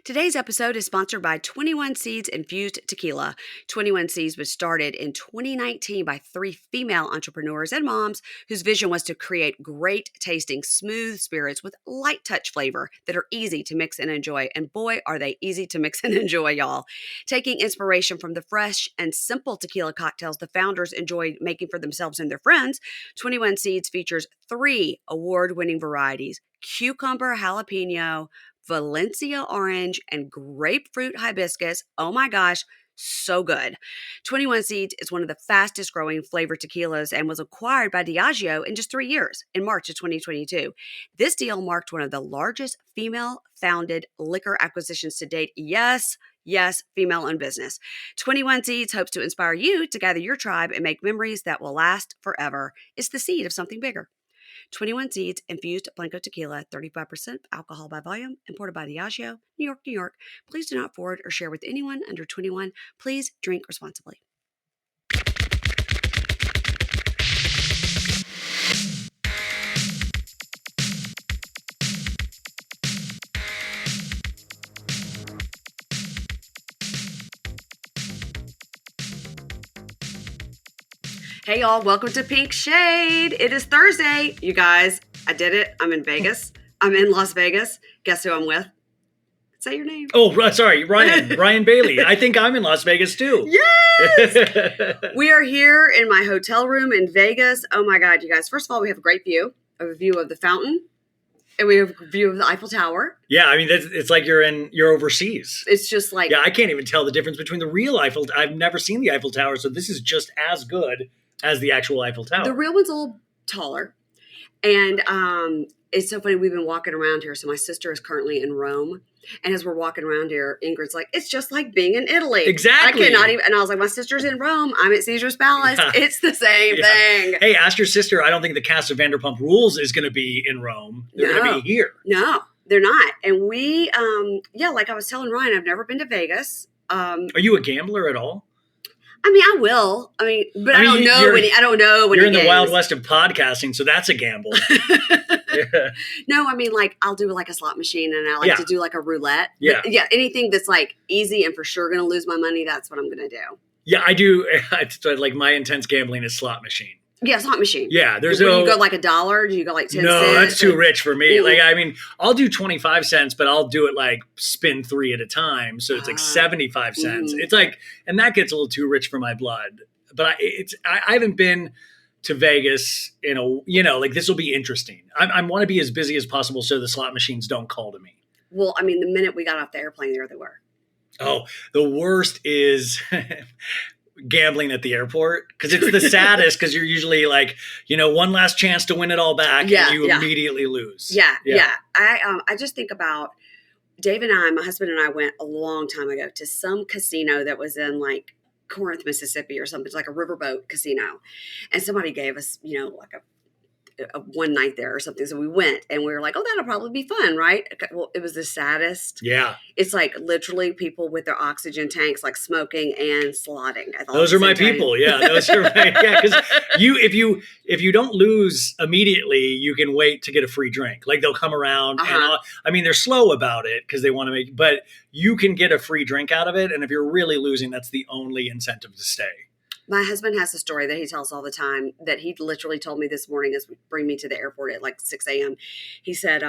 Today's episode is sponsored by 21 Seeds Infused Tequila. 21 Seeds was started in 2019 by 3 female entrepreneurs and moms whose vision was to create great tasting, smooth spirits with light touch flavor that are easy to mix and enjoy. And boy, are they easy to mix and enjoy, y'all. Taking inspiration from the fresh and simple tequila cocktails the founders enjoyed making for themselves and their friends, 21 Seeds features 3 award-winning varieties: cucumber jalapeno, Valencia orange, and grapefruit hibiscus. Oh my gosh, so good. 21 Seeds is one of the fastest growing flavored tequilas and was acquired by Diageo in just 3 years in March of 2022. This deal marked one of the largest female-founded liquor acquisitions to date. Yes, female-owned business. 21 Seeds hopes to inspire you to gather your tribe and make memories that will last forever. It's the seed of something bigger. 21 Seeds Infused Blanco Tequila, 35% alcohol by volume, imported by Diageo, New York, New York. Please do not forward or share with anyone under 21. Please drink responsibly. Hey y'all, welcome to Pink Shade. It is Thursday. You guys, I did it. I'm in Vegas. I'm in Las Vegas. Guess who I'm with? Say your name. Oh, sorry, Ryan Bailey. I think I'm in Las Vegas too. Yes! We are here in my hotel room in Vegas. Oh my God, you guys. First of all, we have a great view. A view of the fountain. And we have a view of the Eiffel Tower. Yeah, I mean, it's like you're overseas. It's just like... Yeah, I can't even tell the difference between the real Eiffel. I've never seen the Eiffel Tower, so this is just as good as the actual Eiffel Tower. The real one's a little taller. And it's so funny. We've been walking around here. So my sister is currently in Rome. And as we're walking around here, Ingrid's like, it's just like being in Italy. Exactly. I cannot even. And I was like, my sister's in Rome. I'm at Caesar's Palace. Yeah. It's the same thing. Hey, ask your sister. I don't think the cast of Vanderpump Rules is going to be in Rome. They're going to be here. No, they're not. And we, like I was telling Ryan, I've never been to Vegas. Are you a gambler at all? I mean, I will. But I don't know when you're in the Wild West of podcasting, so that's a gamble. Yeah. No, I mean, like, I'll do like a slot machine and I like to do like a roulette. Yeah. But yeah, anything that's like easy and for sure going to lose my money, that's what I'm going to do. Yeah, I do. It's like my intense gambling is slot machine. Yeah, slot machine. Yeah, do you go like $1? Do you go like 10 cents? No, that's too rich for me. Mm-hmm. Like, I mean, I'll do 25 cents, but I'll do it like spin 3 at a time. So it's like 75 cents. Mm-hmm. It's like, and that gets a little too rich for my blood. But I haven't been to Vegas like this will be interesting. I want to be as busy as possible so the slot machines don't call to me. Well, I mean, the minute we got off the airplane, there they were. Oh, the worst is gambling at the airport, because it's the saddest, because you're usually like, one last chance to win it all back, and you immediately lose. Yeah. I just think about Dave and I, my husband and I went a long time ago to some casino that was in like Corinth, Mississippi or something. It's like a riverboat casino. And somebody gave us, like a one night there or something. So we went and we were like, oh, that'll probably be fun, right? Well, it was the saddest. Yeah. It's like literally people with their oxygen tanks, like smoking and slotting. Those are my people. Yeah. Those are because if you don't lose immediately, you can wait to get a free drink. Like they'll come around and they're slow about it because they want to but you can get a free drink out of it. And if you're really losing, that's the only incentive to stay. My husband has a story that he tells all the time that he literally told me this morning as we bring me to the airport at like 6 a.m. He said,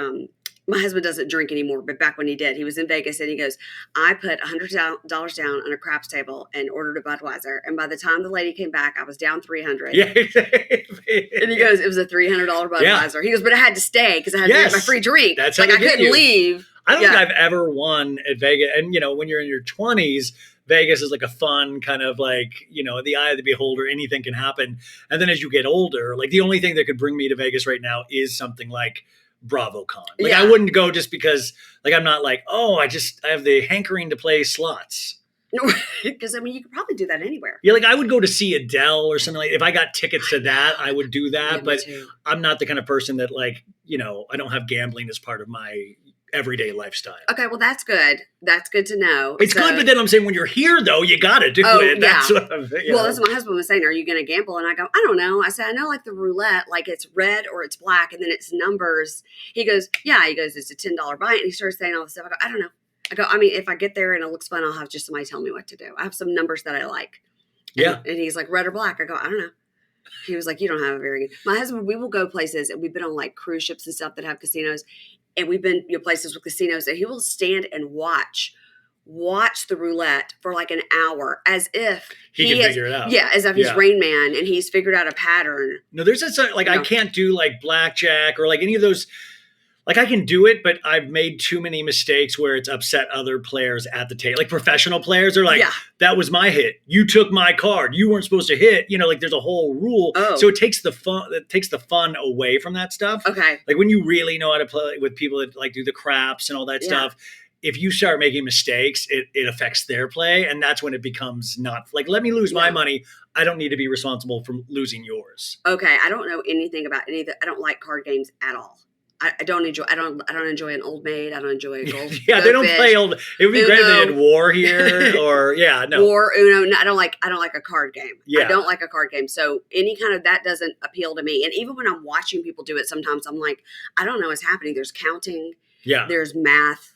my husband doesn't drink anymore, but back when he did, he was in Vegas and he goes, I put $100 down on a craps table and ordered a Budweiser. And by the time the lady came back, I was down $300. Yeah. And he goes, it was a $300 Budweiser. Yeah. He goes, but I had to stay because I had to get my free drink. That's like I couldn't leave. I don't think I've ever won at Vegas. And, when you're in your 20s, Vegas is like a fun kind of like, the eye of the beholder, anything can happen. And then as you get older, like the only thing that could bring me to Vegas right now is something like BravoCon. Like I wouldn't go just because like, I'm not like, I have the hankering to play slots. Because you could probably do that anywhere. Yeah. Like I would go to see Adele or something if I got tickets to that, I would do that. Yeah, but I'm not the kind of person that like, I don't have gambling as part of my everyday lifestyle. Okay, well that's good. That's good to know. It's good, but then I'm saying when you're here though, you got to do it. That's what I'm saying. Well, that's what my husband was saying. Are you going to gamble? And I go, I don't know. I said, I know like the roulette, like it's red or it's black and then it's numbers. He goes, yeah. He goes, it's a $10 buy. And he started saying all this stuff. I go, I don't know. I go, I mean, if I get there and it looks fun, I'll have just somebody tell me what to do. I have some numbers that I like. Yeah. And he's like, red or black? I go, I don't know. He was like, you don't have a very good. My husband, we will go places, and we've been on like cruise ships and stuff that have casinos, and we've been places with casinos, and he will stand and watch the roulette for like an hour as if he can figure it out. Yeah, as if he's Rain Man and he's figured out a pattern. No, there's like, I can't do like blackjack or like any of those. Like I can do it, but I've made too many mistakes where it's upset other players at the table. Like professional players are like, that was my hit. You took my card. You weren't supposed to hit. You know, like there's a whole rule. Oh. So it takes the fun away from that stuff. Okay. Like when you really know how to play with people that like do the craps and all that stuff, if you start making mistakes, it affects their play. And that's when it becomes not like, let me lose my money. I don't need to be responsible for losing yours. Okay. I don't know anything about any of that. I don't like card games at all. I don't enjoy an Old Maid. I don't enjoy a gold. They don't play old. It would be great if they had War here or War, Uno. No, I don't like a card game. Yeah. I don't like a card game. So any kind of that doesn't appeal to me. And even when I'm watching people do it, sometimes I'm like, I don't know what's happening. There's counting. Yeah. There's math.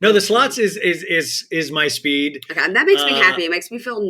No, the slots is my speed. Okay, and that makes me happy. It makes me feel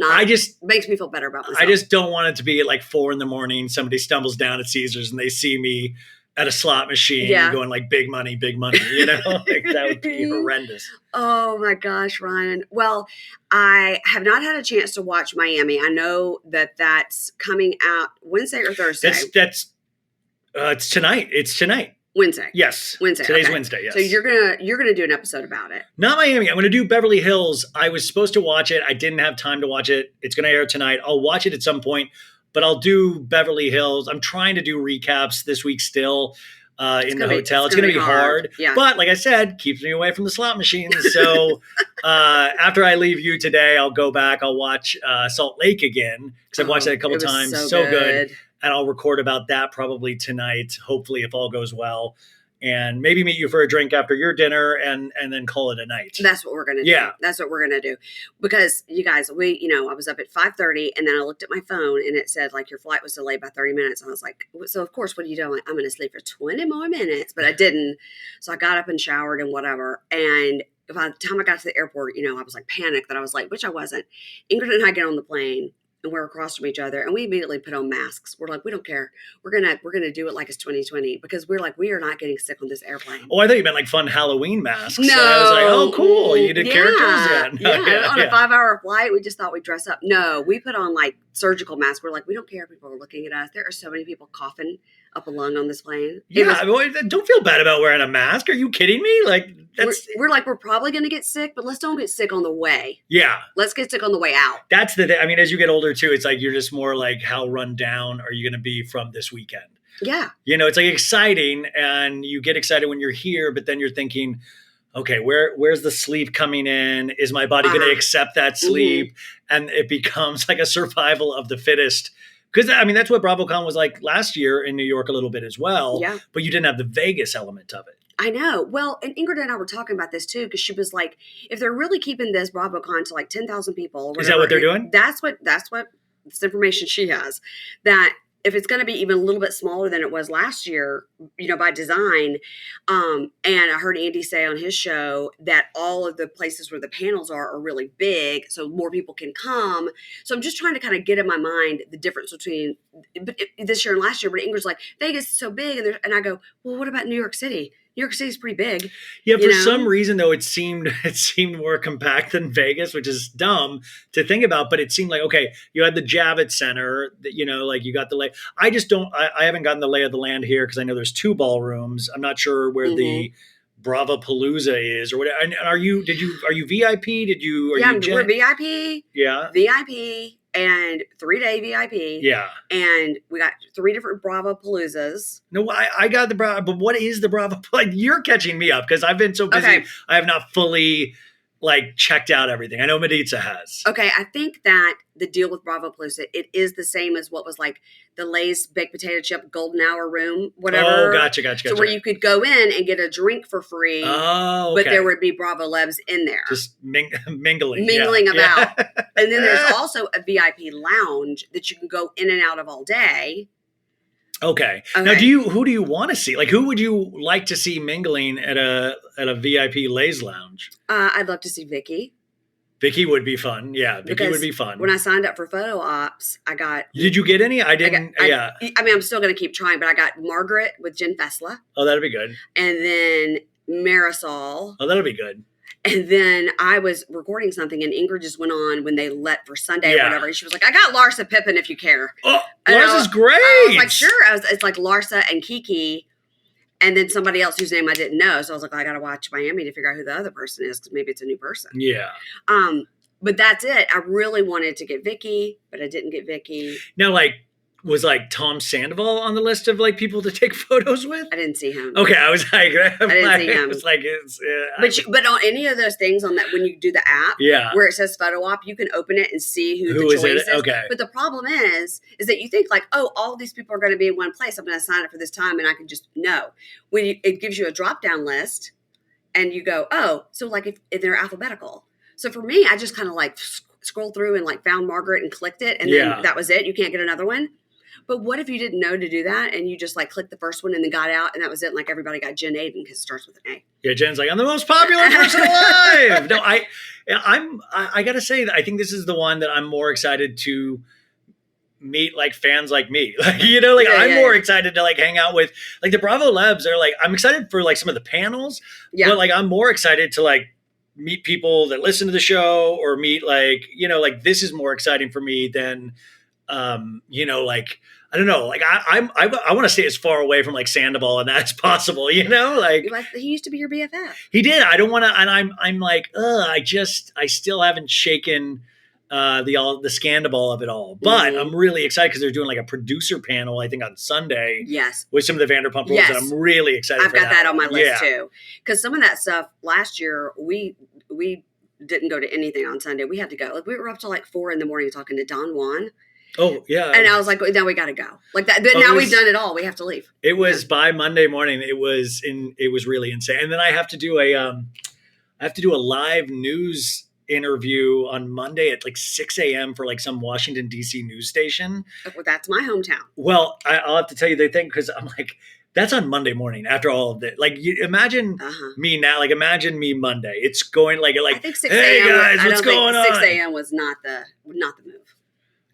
makes me feel better about myself. I just don't want it to be at like 4 a.m. Somebody stumbles down at Caesars and they see me at a slot machine going like big money, you know, like that would be horrendous. Oh my gosh, Ryan. Well, I have not had a chance to watch Miami. I know that's coming out Wednesday or Thursday. It's tonight. It's tonight. Wednesday. Yes. Wednesday. Today's Wednesday, yes. So you're gonna do an episode about it. Not Miami. I'm gonna do Beverly Hills. I was supposed to watch it. I didn't have time to watch it. It's gonna air tonight. I'll watch it at some point. But I'll do Beverly Hills. I'm trying to do recaps this week still in the hotel. It's going to be hard. Yeah. But like I said, keeps me away from the slot machines. So after I leave you today, I'll go back. I'll watch Salt Lake again because I've watched that a couple times. So good. And I'll record about that probably tonight, hopefully, if all goes well. And maybe meet you for a drink after your dinner and then call it a night. That's what we're going to do. Yeah. That's what we're going to do. Because you guys, I was up at 5:30 and then I looked at my phone and it said like your flight was delayed by 30 minutes. And I was like, so of course, what are you doing? Like, I'm going to sleep for 20 more minutes, but I didn't. So I got up and showered and whatever. And by the time I got to the airport, I was like panicked that I was late, which I wasn't. Ingrid and I get on the plane. And we're across from each other, and we immediately put on masks. We're like, we don't care. We're gonna do it like it's 2020 because we're like, we are not getting sick on this airplane. Oh, I thought you meant like fun Halloween masks. No, I was like, oh, cool. You did characters again. Yeah, on a 5-hour flight, we just thought we'd dress up. No, we put on like surgical masks. We're like, we don't care if people are looking at us. There are so many people coughing up a lung on this plane. Don't feel bad about wearing a mask. Are you kidding me? Like we're probably going to get sick, but let's don't get sick on the way. Yeah. Let's get sick on the way out. That's the thing. I mean, as you get older too, it's like you're just more like, how run down are you going to be from this weekend? Yeah. It's like exciting and you get excited when you're here, but then you're thinking, okay, where's the sleep coming in? Is my body going to accept that sleep? Mm-hmm. And it becomes like a survival of the fittest. Because, I mean, that's what BravoCon was like last year in New York a little bit as well. Yeah. But you didn't have the Vegas element of it. I know. Well, and Ingrid and I were talking about this too, because she was like, if they're really keeping this BravoCon to like 10,000 people. Or whatever, is that what they're doing? That's what this information she has. That if it's going to be even a little bit smaller than it was last year, by design. And I heard Andy say on his show that all of the places where the panels are really big, so more people can come. So I'm just trying to kind of get in my mind the difference between this year and last year. But Ingrid's like, Vegas is so big. And I go, well, what about New York City? New York City is pretty big. Yeah, for some reason though, it seemed more compact than Vegas, which is dumb to think about. But it seemed like, okay, you had the Javits Center, like you got the lay. I haven't gotten the lay of the land here because I know there's 2 ballrooms. I'm not sure where the Bravapalooza is or whatever. And are you VIP? We're VIP. Yeah, VIP. And 3-day VIP. Yeah. And we got 3 different Bravapaloozas. No, I got the Bravo, but what is the Bravo? Like, you're catching me up because I've been so busy. Okay. I have not fully checked out everything. I know Mediza has. Okay, I think that the deal with Bravapalooza, it is the same as what was like the Lay's baked potato chip golden hour room, whatever. Oh, gotcha. So where you could go in and get a drink for free. Oh, okay. But there would be Bravo Lebs in there. Just mingling. About. Yeah. And then there's also a VIP lounge that you can go in and out of all day. Okay. Now, Okay. who do you want to see? Like, who would you like to see mingling at a VIP Lays Lounge? I'd love to see Vicky Vicky would be fun. Yeah, Vicky would because be when fun. I signed up for photo ops, I got Did you get any? I I got didn't. Yeah. I mean I'm still going to keep trying, but I got Margaret with Jen Fessla, Oh, that'd be good. and then Marisol. Oh, that'll be good. And then I was recording something, and Ingrid just went on when they let for Sunday or Yeah. whatever. And she was like, "I got Larsa Pippen if you care." Oh, And Lars is great. I was like, "Sure." It's like Larsa and Kiki, and then somebody else whose name I didn't know. So I was like, I got to watch Miami to figure out who the other person is because maybe it's a new person. Yeah. But that's it. I really wanted to get Vicky, but I didn't get Vicky. Now, like, was like Tom Sandoval on the list of like people to take photos with? I didn't see him. Okay, I was like, I didn't see him. It's like But on any of those things on that when you do the app, yeah, where it says photo op, you can open it and see who the is choice it? is. Okay, But the problem is that you think like, oh, all these people are going to be in one place. I'm going to sign up for this time, and I can just no. It gives you a drop down list, and you go, oh, so like if they're alphabetical. So for me, I just kind of like scrolled through and like found Margaret and clicked it, and then that was it. You can't get another one. But what if you didn't know to do that and you just like clicked the first one and then got out and that was it? And like everybody got Jen Aiden because it starts with an A. Yeah, Jen's like, I'm the most popular person alive. No, I gotta say that I think this is the one that I'm more excited to meet like fans like me. Like, I'm more excited to like hang out with like the Bravo Labs are like, I'm excited for like some of the panels, but like I'm more excited to like meet people that listen to the show or meet like, like this is more exciting for me than like I don't know, like I want to stay as far away from like Sandoval and that as possible, like he used to be your BFF. He did. I don't want to, and I'm like, I still haven't shaken the scandal of it all, but I'm really excited because they're doing like a producer panel, I think on Sunday, with some of the Vanderpump Rules, and I'm really excited. I've got that on my list too, because some of that stuff last year we didn't go to anything on Sunday. We had to go. Like we were up till like 4 a.m. talking to Don Juan. Oh yeah, and I was like, now we got to go like that. But now we've done it all. We have to leave. It was by Monday morning. It was really insane. And then I have to do a live news interview on Monday at like 6 a.m. for like some Washington D.C. news station. Well, that's my hometown. Well, I'll have to tell you the thing because I'm like, that's on Monday morning after all of that. Like, you imagine me now. Like, imagine me Monday. It's going like I think 6 a.m. Hey guys, what's going on? 6 a.m. was not the move.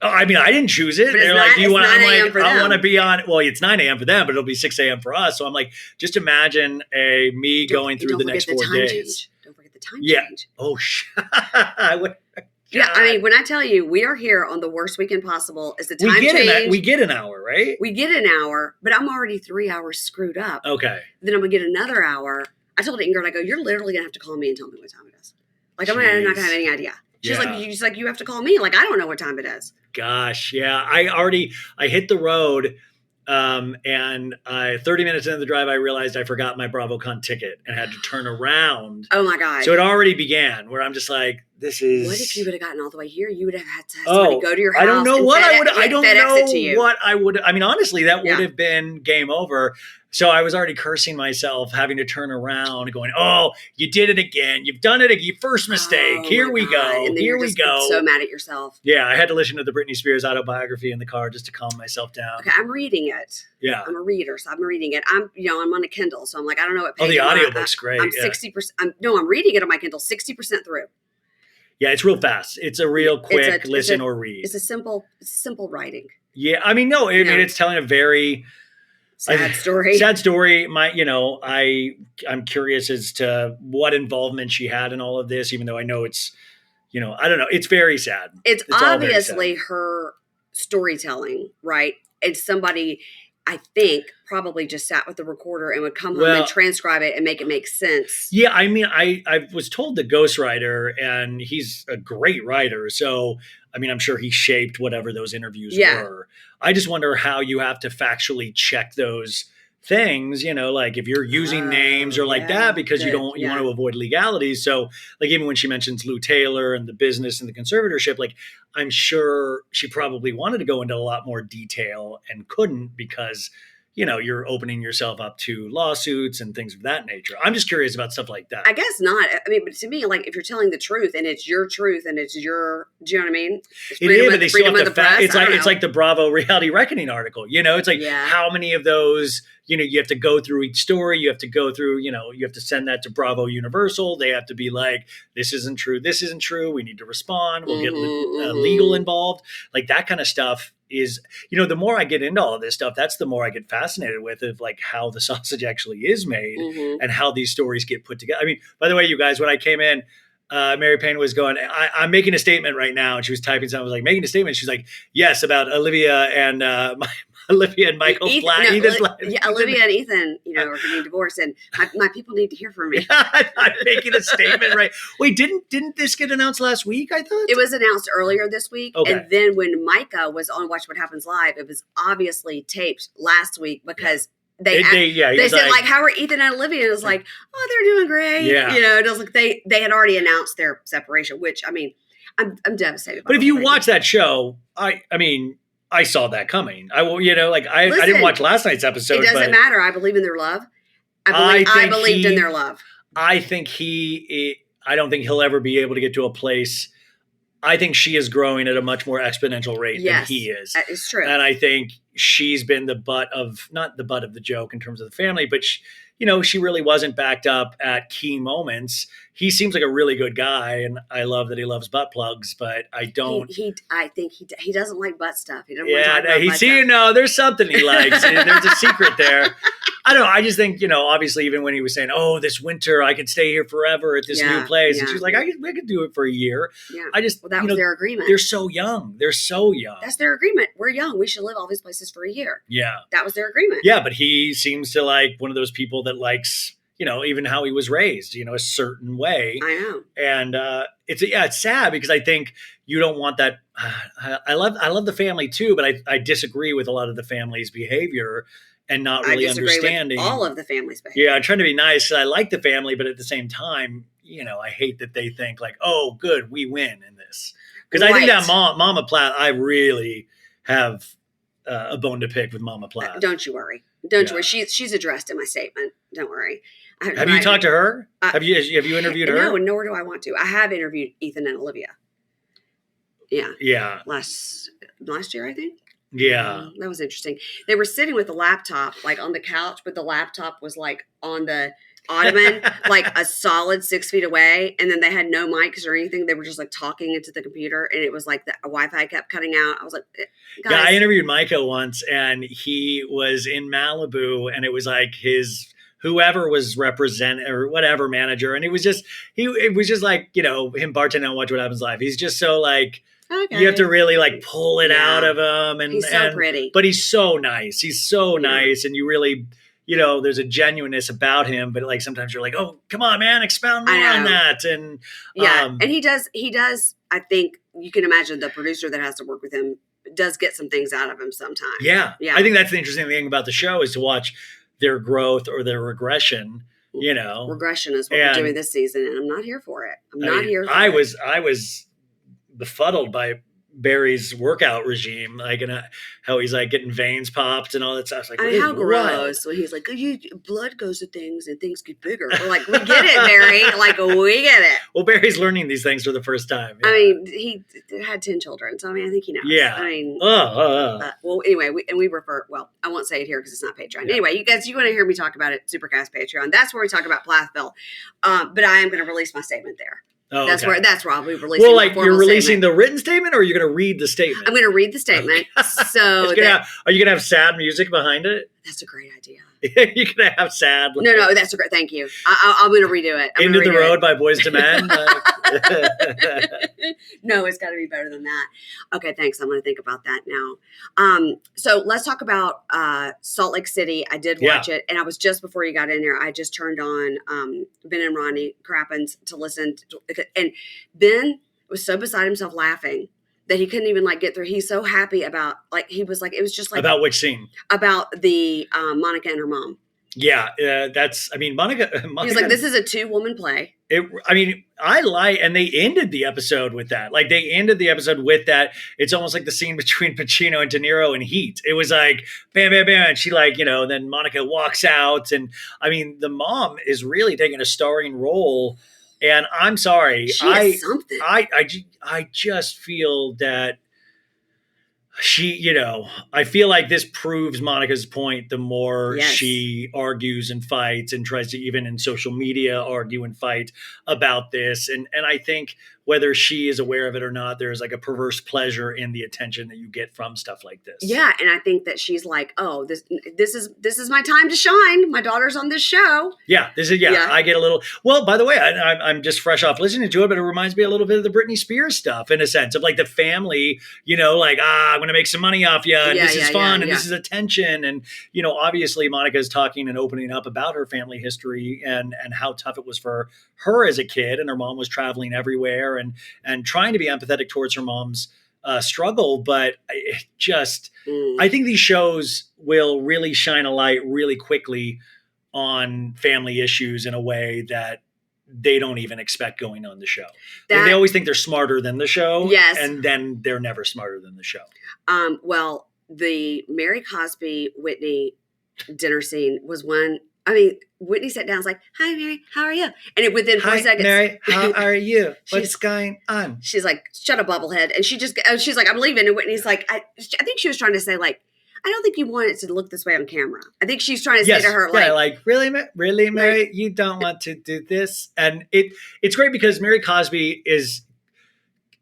Oh, I mean, I didn't choose it. They're like, do you want? I'm like, I want to be on. Well, it's 9 a.m. for them, but it'll be 6 a.m. for us. So I'm like, just imagine me going through the next 4 days. Don't forget the time change. Oh, yeah. I mean, when I tell you we are here on the worst weekend possible, is the time change. We get an hour, right? We get an hour, but I'm already 3 hours screwed up. Okay. Then I'm gonna get another hour. I told Ingrid, I go, you're literally gonna have to call me and tell me what time it is. Like I'm not gonna have any idea. She's like, you have to call me. Like, I don't know what time it is. Gosh, yeah. I hit the road, and 30 minutes into the drive, I realized I forgot my BravoCon ticket and had to turn around. Oh my God. So it already began where I'm just like, this is. What if you would have gotten all the way here? You would have had to have somebody go to your house. I don't know what I would. I don't know what I would. I mean, honestly, that would have been game over. So I was already cursing myself, having to turn around and going, "Oh, you did it again! You've done it again! Your first mistake. Here we go. And then Here we go." So mad at yourself. Yeah, I had to listen to the Britney Spears autobiography in the car just to calm myself down. Okay, I'm reading it. Yeah, I'm a reader, so I'm reading it. I'm on a Kindle, so I'm like, I don't know what page. Oh, the audiobook's great. I'm 60%. I'm reading it on my Kindle, 60% through. Yeah, it's real fast. It's a real quick listen or read. It's a simple writing. Yeah, I mean, no, I mean, it's telling a very sad story. Sad story. I'm curious as to what involvement she had in all of this, even though I know it's, I don't know. It's very sad. It's obviously her storytelling, right? It's somebody, I think, probably just sat with the recorder and would come home and transcribe it and make it make sense. Yeah, I mean, I was told the ghostwriter, and he's a great writer. So, I mean, I'm sure he shaped whatever those interviews were. I just wonder how you have to factually check those things, like if you're using names or like that, because you want to avoid legalities. So like even when she mentions Lou Taylor and the business and the conservatorship, like I'm sure she probably wanted to go into a lot more detail and couldn't because, you're opening yourself up to lawsuits and things of that nature. I'm just curious about stuff like that. I guess not. I mean, but to me, like if you're telling the truth and it's your truth and it's your, do you know what I mean? It's It is, but they still freedom have of to. the press. It's like the Bravo Reality Reckoning article. It's like Yeah. how many of those. You have to go through each story. You have to go through. You have to send that to Bravo Universal. They have to be like, this isn't true. This isn't true. We need to respond. We'll get legal involved. Like that kind of stuff is. The more I get into all of this stuff, that's the more I get fascinated with of like how the sausage actually is made and how these stories get put together. I mean, by the way, you guys, when I came in. Mary Payne was going, I'm making a statement right now. And she was typing something. I was like, making a statement. She's like, yes, about Olivia and Olivia and Michael Platt. Olivia and Ethan, are getting divorced. And my people need to hear from me. I'm making a statement, right? Wait, didn't this get announced last week, I thought? It was announced earlier this week. Okay. And then when Micah was on Watch What Happens Live, it was obviously taped last week because they said like, how are Ethan and Olivia? And it was like, oh, they're doing great. Yeah. It was like they had already announced their separation, which I mean, I'm devastated. But if you watch that show, I mean, I saw that coming. I will, I didn't watch last night's episode. It doesn't matter. I believe in their love. I believed in their love. I think I don't think he'll ever be able to get to a place. I think she is growing at a much more exponential rate than he is. It's true. And I think she's been not the butt of the joke in terms of the family, but she really wasn't backed up at key moments. He seems like a really good guy, and I love that he loves butt plugs, but I don't. I think he doesn't like butt stuff. He doesn't want to talk about butt stuff. There's something he likes. There's a secret there. I don't know. I just think, obviously, even when he was saying, oh, this winter I could stay here forever at this new place. Yeah. And she's like, I could do it for a year. Yeah. That was their agreement. They're so young. That's their agreement. We're young. We should live all these places for a year. Yeah. That was their agreement. Yeah. But he seems to like one of those people that likes, even how he was raised, a certain way. I know. And it's sad because I think you don't want that. I love the family too, but I disagree with a lot of the family's behavior. And not really understanding with all of the family's behavior. Yeah, I'm trying to be nice. I like the family, but at the same time, I hate that they think like, "Oh, good, we win in this." Because I think that Mama Platt, I really have a bone to pick with Mama Platt. Don't you worry. Don't you worry. She's addressed in my statement. Don't worry. Have you talked to her? Have you interviewed her? No, nor do I want to. I have interviewed Ethan and Olivia. Yeah. Yeah. Last year, I think. Yeah. That was interesting. They were sitting with the laptop, like on the couch, but the laptop was like on the ottoman, like a solid 6 feet away. And then they had no mics or anything. They were just like talking into the computer. And it was like the Wi-Fi kept cutting out. I was like, guys. Yeah, I interviewed Micah once and he was in Malibu and it was like his whoever was or whatever manager. And it was just like, him bartending on Watch What Happens Live. He's just so like, okay. You have to really like pull it out of him. And he's so pretty. But he's so nice. He's so nice. And you really, there's a genuineness about him. But like sometimes you're like, oh, come on, man, expound more on that. And and he does. I think you can imagine the producer that has to work with him does get some things out of him sometimes. Yeah. I think that's the interesting thing about the show is to watch their growth or their regression. Regression is what we're doing this season. And I'm not here for it. I was befuddled by Barry's workout regime, like how he's like getting veins popped and all that stuff. Like, how gross when he's like, blood goes to things and things get bigger. We're like, we get it, Barry. Like, we get it. Well, Barry's learning these things for the first time. Yeah. I mean, he had 10 children, so I think he knows. Yeah. I mean, well, anyway, we refer. Well, I won't say it here because it's not Patreon. Yeah. Anyway, you guys, you want to hear me talk about it? Supercast Patreon. That's where we talk about Plathville. But I am going to release my statement there. Oh, that's where I'll be releasing. Well, like you're releasing the written statement, or you're going to read the statement? I'm going to read the statement. So, are you going to have sad music behind it? That's a great idea. You're going to have sad. No, that's a great. Thank you. I'm going to redo it. Into the Road by Boys to Men. No, it's got to be better than that. Okay, thanks. I'm going to think about that now. So let's talk about Salt Lake City. I did watch it, and I was just before you got in here. I just turned on Ben and Ronnie Crappens to listen, and Ben was so beside himself laughing that he couldn't even like get through. He's so happy about it was just about which scene? About the Monica and her mom. Yeah, Monica. He's like, this is a 2-woman play. I mean, I like, and they ended the episode with that. Like they ended the episode with that. It's almost like the scene between Pacino and De Niro in Heat. It was like bam, bam, bam. And she like, then Monica walks out, and I mean, the mom is really taking a starring role. And I'm sorry, She is something. I just feel that she, I feel like this proves Monica's point the more Yes. she argues and fights and tries to even in social media argue and fight about this. And I think whether she is aware of it or not, there's like a perverse pleasure in the attention that you get from stuff like this. Yeah, and I think that she's like, oh, this is my time to shine. My daughter's on this show. Yeah, I get a little. Well, by the way, I'm just fresh off listening to it, but it reminds me a little bit of the Britney Spears stuff in a sense of like the family, like I'm going to make some money off you, and this is fun, and this is attention, and obviously Monica's talking and opening up about her family history and how tough it was for her as a kid, and her mom was traveling everywhere and trying to be empathetic towards her mom's struggle, but I think these shows will really shine a light really quickly on family issues in a way that they don't even expect going on the show. They always think they're smarter than the show. Yes. And then they're never smarter than the show. Well, the Mary Cosby Whitney dinner scene was one. I mean, Whitney sat down and was like, "Hi, Mary, how are you?" And within 4 seconds, Mary, how are you? What's going on? She's like, "Shut up, bubblehead." And she's like, "I'm leaving." And Whitney's like, I think she was trying to say like, I don't think you want it to look this way on camera. I think she's trying to say to her, like, really, Mary, you don't want to do this. And it's great because Mary Cosby is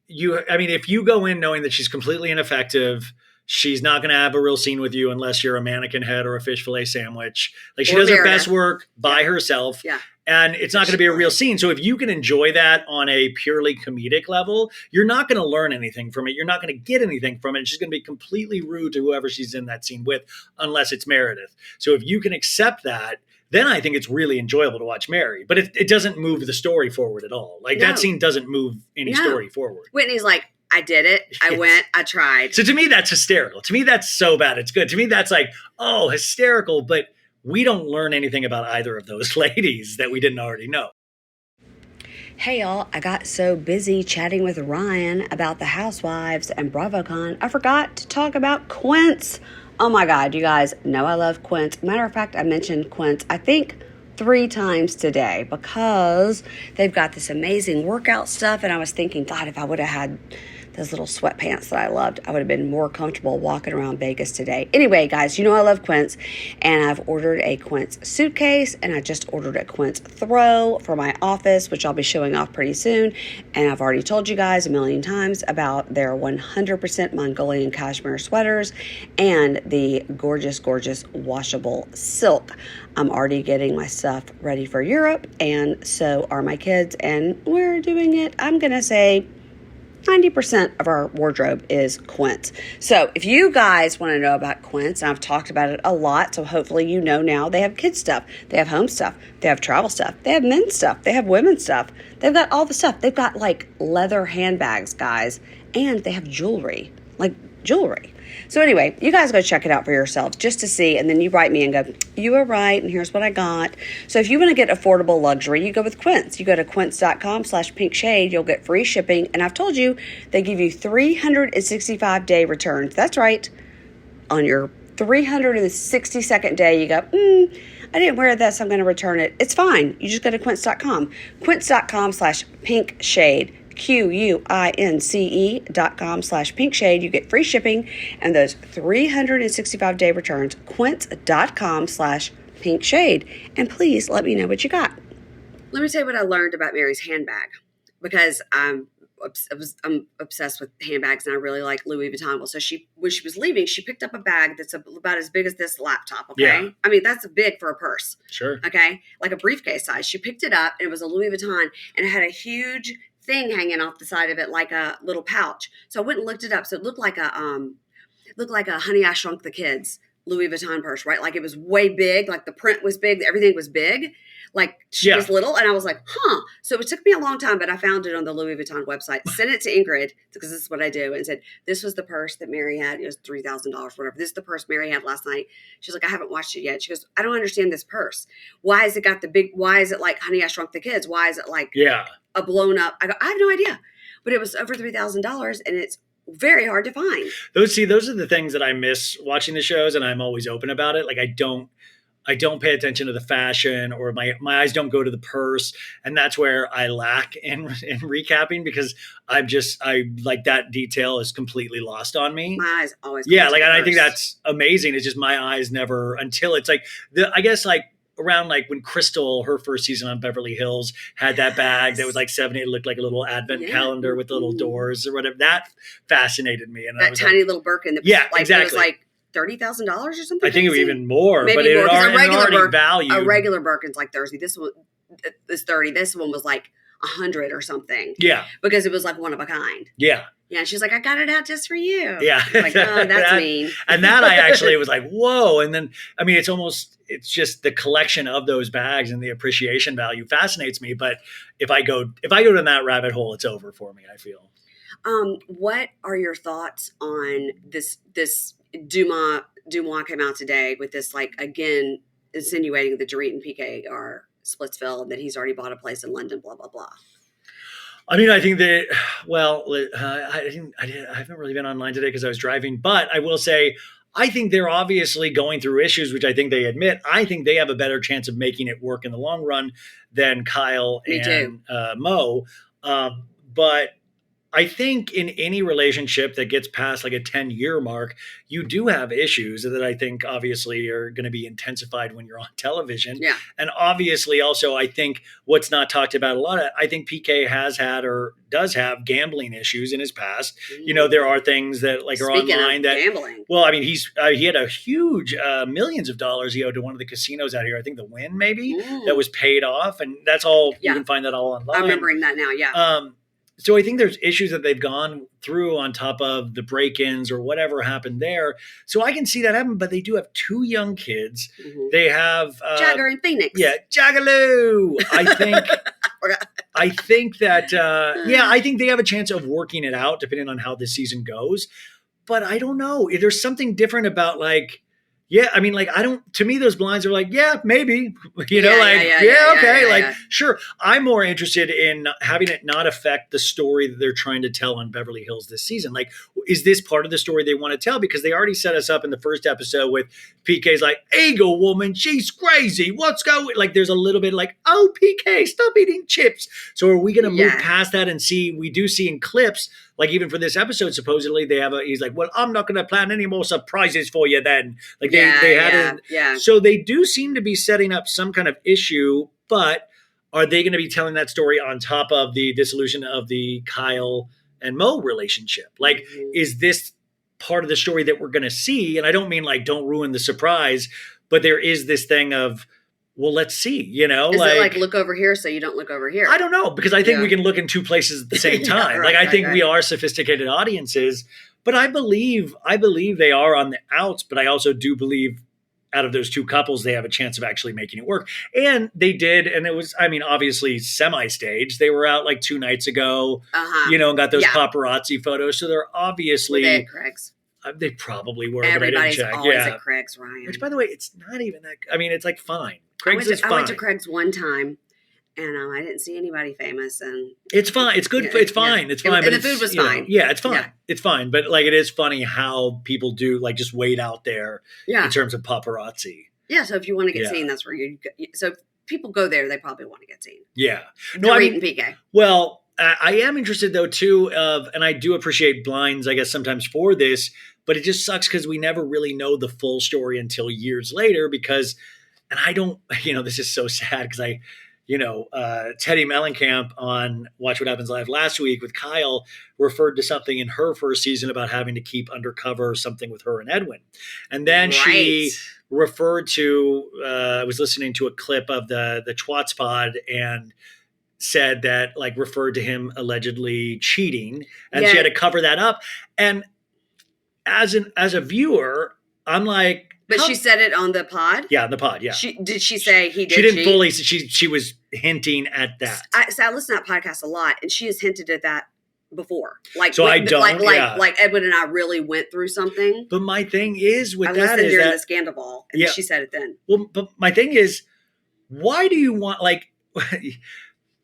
if you go in knowing that she's completely ineffective, she's not going to have a real scene with you unless you're a mannequin head or a fish fillet sandwich. Like she does her best work by herself. Yeah. And it's not going to be a real scene. So if you can enjoy that on a purely comedic level, you're not going to learn anything from it. You're not going to get anything from it. She's going to be completely rude to whoever she's in that scene with, unless it's Meredith. So if you can accept that, then I think it's really enjoyable to watch Mary. But it doesn't move the story forward at all. Like that scene doesn't move any story forward. Whitney's like, I did it. I went. I tried. So to me, that's hysterical. To me, that's so bad. It's good. To me, that's like, oh, hysterical. But we don't learn anything about either of those ladies that we didn't already know. Hey, y'all. I got so busy chatting with Ryan about the Housewives and BravoCon, I forgot to talk about Quince. Oh, my God. You guys know I love Quince. Matter of fact, I mentioned Quince, I think, 3 times today because they've got this amazing workout stuff. And I was thinking, God, if I would have had those little sweatpants that I loved, I would have been more comfortable walking around Vegas today. Anyway, guys, you know I love Quince, and I've ordered a Quince suitcase, and I just ordered a Quince throw for my office, which I'll be showing off pretty soon. And I've already told you guys a million times about their 100% Mongolian cashmere sweaters and the gorgeous, gorgeous washable silk. I'm already getting my stuff ready for Europe, and so are my kids, and we're doing it, I'm going to say, 90% of our wardrobe is Quince. So if you guys want to know about Quince, and I've talked about it a lot, so hopefully you know now, they have kids stuff, they have home stuff, they have travel stuff, they have men's stuff, they have women's stuff. They've got all the stuff. They've got like leather handbags, guys, and they have jewelry, like jewelry. So anyway, you guys go check it out for yourselves just to see, and then you write me and go, you were right, and here's what I got. So if you want to get affordable luxury, you go with Quince. You go to quince.com/pinkshade. You'll get free shipping, and I've told you they give you 365-day returns. That's right. On your 362nd day, you go, I didn't wear this, I'm going to return it. It's fine. You just go to quince.com. Quince.com/pinkshade. QUINCE.com/pinkshade. You get free shipping and those 365-day returns. Quince.com/pinkshade. And please let me know what you got. Let me tell you what I learned about Mary's handbag, because I'm obsessed with handbags and I really like Louis Vuitton. Well, so when she was leaving, she picked up a bag that's about as big as this laptop. Okay. Yeah. I mean, that's big for a purse. Sure. Okay. Like a briefcase size. She picked it up and it was a Louis Vuitton and it had a huge thing hanging off the side of it like a little pouch. So I went and looked it up. So it looked like a Honey, I Shrunk the Kids Louis Vuitton purse, right? Like it was way big, like the print was big, everything was big. Like she Yeah. was little, and I was like, huh. So it took me a long time, but I found it on the Louis Vuitton website. Sent it to Ingrid because this is what I do, and said, "This was the purse that Mary had. It was $3,000, whatever. This is the purse Mary had last night." She's like, "I haven't watched it yet." She goes, "I don't understand this purse. Why has it got the big? Why is it like Honey I Shrunk the Kids? Why is it like Yeah. a blown up?" I go, "I have no idea," but it was over $3,000, and it's very hard to find. Those are the things that I miss watching the shows, and I'm always open about it. Like I don't pay attention to the fashion, or my eyes don't go to the purse. And that's where I lack in recapping, because I like that detail is completely lost on me. My eyes always. Yeah. Like, and I think that's amazing. It's just my eyes never, until it's like I guess like around like when Crystal, her first season on Beverly Hills, had that bag that was like 70, it looked like a little advent calendar with little doors or whatever. That fascinated me. And that tiny little Birkin that was like, exactly. It was like $30,000 or something. I think it was even more, maybe but more, it already valued. A regular Birkin's like 30. This one is 30. This one was like 100 or something. Yeah, because it was like one of a kind. Yeah. Yeah, she's like, "I got it out just for you." Yeah. Like, oh, that's mean. And that I actually was like, whoa. And then, I mean, it's just the collection of those bags and the appreciation value fascinates me. But if I go down that rabbit hole, it's over for me, I feel. What are your thoughts on this Dumas came out today with this, like, again, insinuating that Dorit and PK are Splitsville and that he's already bought a place in London, blah, blah, blah. I mean, I think that, well, I haven't really been online today because I was driving, but I will say, I think they're obviously going through issues, which I think they admit. I think they have a better chance of making it work in the long run than Kyle and Mo. But I think in any relationship that gets past like a 10-year mark, you do have issues that I think obviously are going to be intensified when you're on television. Yeah. And obviously also, I think what's not talked about a lot, I think PK has had or does have gambling issues in his past. You know, there are things that like Speaking are online that gambling. Well, I mean, he had a huge millions of dollars he owed to one of the casinos out here. I think the Wynn maybe that was paid off, and that's all. You can find that all online. I'm remembering that now. Yeah. So I think there's issues that they've gone through on top of the break-ins or whatever happened there. So I can see that happen, but they do have two young kids. Mm-hmm. They have Jagger and Phoenix. Yeah, Jagaloo. I think that I think they have a chance of working it out depending on how this season goes. But I don't know. There's something different about like. Yeah, I mean, like, to me, those blinds are like, yeah, maybe, okay, sure. I'm more interested in having it not affect the story that they're trying to tell on Beverly Hills this season. Like, is this part of the story they want to tell? Because they already set us up in the first episode with PK's like, Eagle woman, she's crazy. What's going? Like, there's a little bit like, oh, PK, stop eating chips. So are we going to move past that and we do see in clips, like even for this episode, supposedly he's like, well, I'm not going to plan any more surprises for you then. Like they had it. So they do seem to be setting up some kind of issue, but are they going to be telling that story on top of the dissolution of the Kyle and Mo relationship? Like, is this part of the story that we're going to see? And I don't mean like, don't ruin the surprise, but there is this thing of, well, let's see, you know, is it like look over here so you don't look over here? I don't know, because I think we can look in two places at the same time. I think we are sophisticated audiences, but I believe they are on the outs, but I also do believe out of those two couples, they have a chance of actually making it work. And they did. And it was, I mean, obviously semi-staged. They were out like 2 nights ago, and got those paparazzi photos. So they're obviously. Were they at Craig's? They probably were, Everybody's but I didn't check. Always at Craig's, Ryan. Which, by the way, it's not even that. I mean, it's like fine. Craig's is fine. I went to Craig's one time, and I didn't see anybody famous. And it's fine. It's good. It's fine. It's fine. And the food was fine. It's fine. Yeah. It's fine. But like, it is funny how people do like just wait out there in terms of paparazzi. Yeah. So if you want to get seen, that's where you. So if people go there, they probably want to get seen. Yeah. No, I mean, and PK. Well, I am interested though too and I do appreciate blinds, I guess, sometimes for this. But it just sucks because we never really know the full story until years later and I don't, this is so sad because Teddy Mellencamp on Watch What Happens Live last week with Kyle referred to something in her first season about having to keep undercover something with her and Edwin. And then she referred to, I was listening to a clip of the Twats pod and said that like referred to him allegedly cheating and she had to cover that up. And as a viewer, I'm like, But she said it on the pod? Yeah, the pod, yeah. Did she say he did She didn't cheat? fully, she was hinting at that. I listen to that podcast a lot, and she has hinted at that before. Like, so I don't, like Edwin and I really went through something. But my thing is with I that listened is during that, the Scandal, and she said it then. Well, but my thing is, why do you want, like,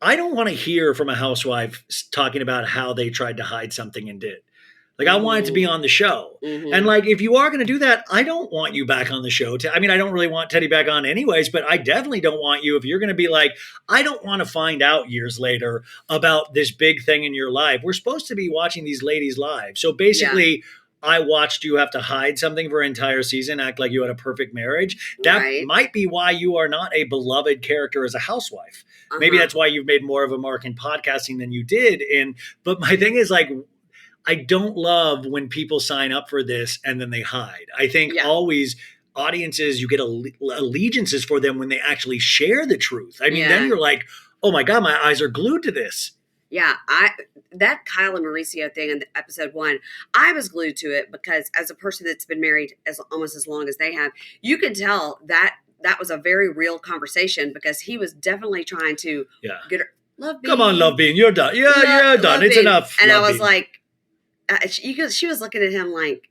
I don't want to hear from a housewife talking about how they tried to hide something and did. Like, I want it to be on the show. Mm-hmm. And like, if you are going to do that, I don't want you back on the show. I mean, I don't really want Teddi back on anyways, but I definitely don't want you, if you're going to be like, I don't want to find out years later about this big thing in your life. We're supposed to be watching these ladies' lives. So basically, I watched you have to hide something for an entire season, act like you had a perfect marriage. That might be why you are not a beloved character as a housewife. Maybe that's why you've made more of a mark in podcasting than you did. But my thing is, like, I don't love when people sign up for this and then they hide. I think always audiences, you get allegiances for them when they actually share the truth. I mean, then you're like, oh my God, my eyes are glued to this. Yeah, that Kyle and Mauricio thing in episode 1, I was glued to it because as a person that's been married almost as long as they have, you could tell that was a very real conversation because he was definitely trying to get her. Love Bean. Come on, Love Bean, you're done. Yeah, you're done. It's enough. And I was like, she was looking at him like,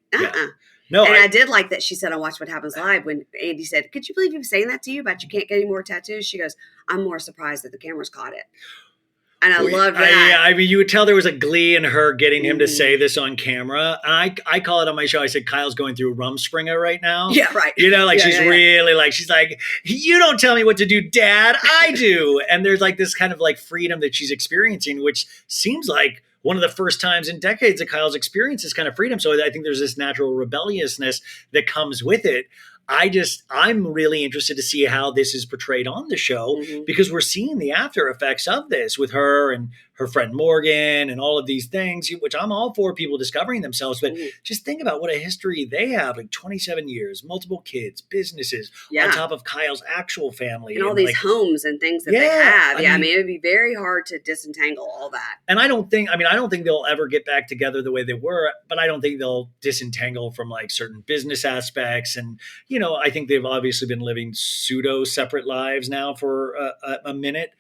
No, and I did like that she said on Watch What Happens Live when Andy said, could you believe he was saying that to you about you can't get any more tattoos? She goes, I'm more surprised that the cameras caught it. And I love that. I mean, you would tell there was a glee in her getting him to say this on camera. And I call it on my show. I said, Kyle's going through Rumspringa right now. Yeah, right. You know, like she's really like, she's like, you don't tell me what to do, Dad. I do. And there's like this kind of like freedom that she's experiencing, which seems like one of the first times in decades that Kyle's experienced this kind of freedom. So I think there's this natural rebelliousness that comes with it. I'm really interested to see how this is portrayed on the show because we're seeing the after effects of this with her and her friend Morgan and all of these things, which I'm all for people discovering themselves. But just think about what a history they have, like 27 years, multiple kids, businesses, on top of Kyle's actual family. And all these homes and things that they have. I mean, it would be very hard to disentangle all that. And I don't think they'll ever get back together the way they were, but I don't think they'll disentangle from like certain business aspects. And, you know, I think they've obviously been living pseudo separate lives now for a minute.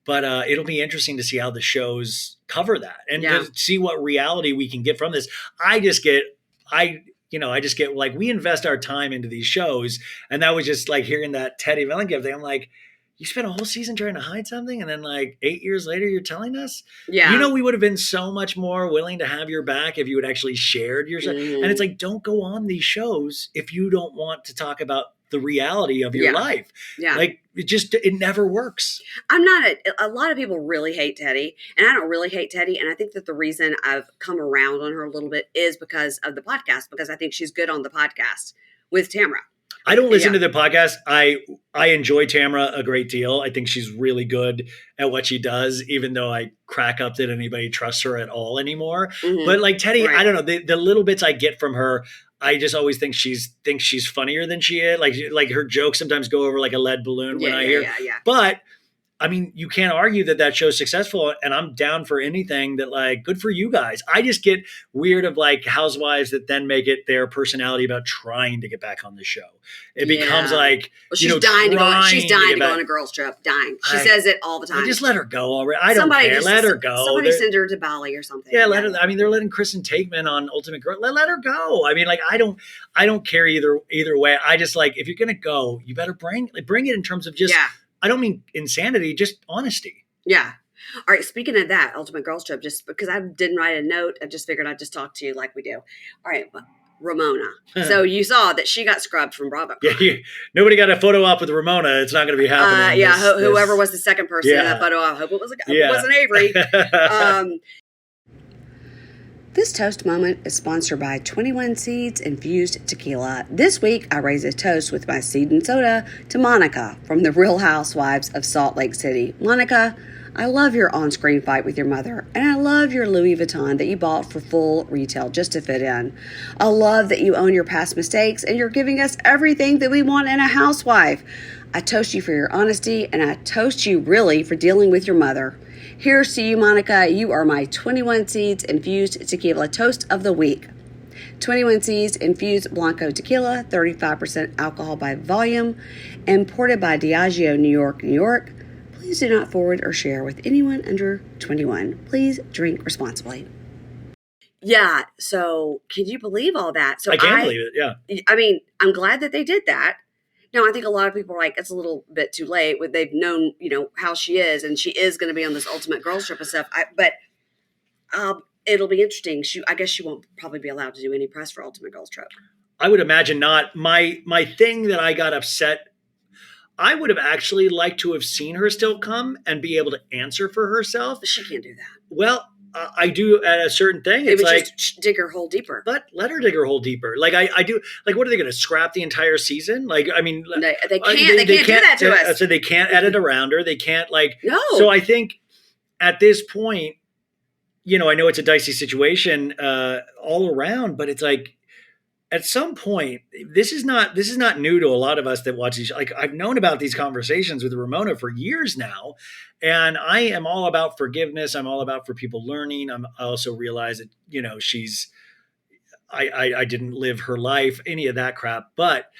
But it'll be interesting to see how the shows cover that and to see what reality we can get from this. I just get like, we invest our time into these shows. And that was just like hearing that Teddi Mellencamp thing. I'm like, you spent a whole season trying to hide something. And then like 8 years later, you're telling us, you know, we would have been so much more willing to have your back if you had actually shared your stuff. And it's like, don't go on these shows if you don't want to talk about the reality of your life. Like it never works. A lot of people really hate Teddi, and I don't really hate Teddi. And I think that the reason I've come around on her a little bit is because of the podcast, because I think she's good on the podcast with Tamra. I don't listen to the podcast. I enjoy Tamra a great deal. I think she's really good at what she does, even though I crack up that anybody trusts her at all anymore. But like Teddi, I don't know, the little bits I get from her, I just always think she's funnier than she is. Like her jokes sometimes go over like a lead balloon when I hear. But I mean, you can't argue that show's successful, and I'm down for anything that, like, good for you guys. I just get weird of like housewives that then make it their personality about trying to get back on the show. It becomes like, she's dying to go. She's dying to go on a girls trip. Dying. She says it all the time. Just let her go already. I don't care. Let her go. Somebody send her to Bali or something. Yeah, let her. I mean, they're letting Kristen Takeman on Ultimate Girl. Let her go. I mean, like, I don't care either way. I just like, if you're gonna go, you better bring it in terms of just. I don't mean insanity, just honesty. Yeah. All right. Speaking of that, Ultimate Girls Trip, just because I didn't write a note, I just figured I'd just talk to you like we do. All right. Ramona. So you saw that she got scrubbed from BravoCon. Yeah, nobody got a photo op with Ramona. It's not going to be happening. Whoever was the second person in that photo op. I hope it wasn't Avery. This toast moment is sponsored by 21 Seeds Infused Tequila. This week, I raise a toast with my seed and soda to Monica from the Real Housewives of Salt Lake City. Monica, I love your on-screen fight with your mother, and I love your Louis Vuitton that you bought for full retail just to fit in. I love that you own your past mistakes, and you're giving us everything that we want in a housewife. I toast you for your honesty, and I toast you really for dealing with your mother. Here's to you, Monica. You are my 21 Seeds Infused Tequila Toast of the Week. 21 Seeds infused Blanco tequila, 35% alcohol by volume, imported by Diageo, New York, New York. Please do not forward or share with anyone under 21. Please drink responsibly. Yeah, so can you believe all that? So I can believe it, yeah. I mean, I'm glad that they did that. Now, I think a lot of people are like, it's a little bit too late. They've known, how she is, and she is going to be on this Ultimate Girls Trip and stuff. But it'll be interesting. I guess she won't probably be allowed to do any press for Ultimate Girls Trip. I would imagine not. My thing that I got upset, I would have actually liked to have seen her still come and be able to answer for herself. But she can't do that. Well, I do at a certain thing. It's like just dig her hole deeper. But let her dig her hole deeper. Like I do. Like, what are they going to scrap the entire season? Like, I mean, they can't. They can't do that to us. So they can't edit around her. They can't no. So I think at this point, I know it's a dicey situation all around, but it's like at some point, this is not new to a lot of us that watch these. Like, I've known about these conversations with Ramona for years now, and I am all about forgiveness. I'm all about for people learning. I also realize that I didn't live her life, any of that crap, but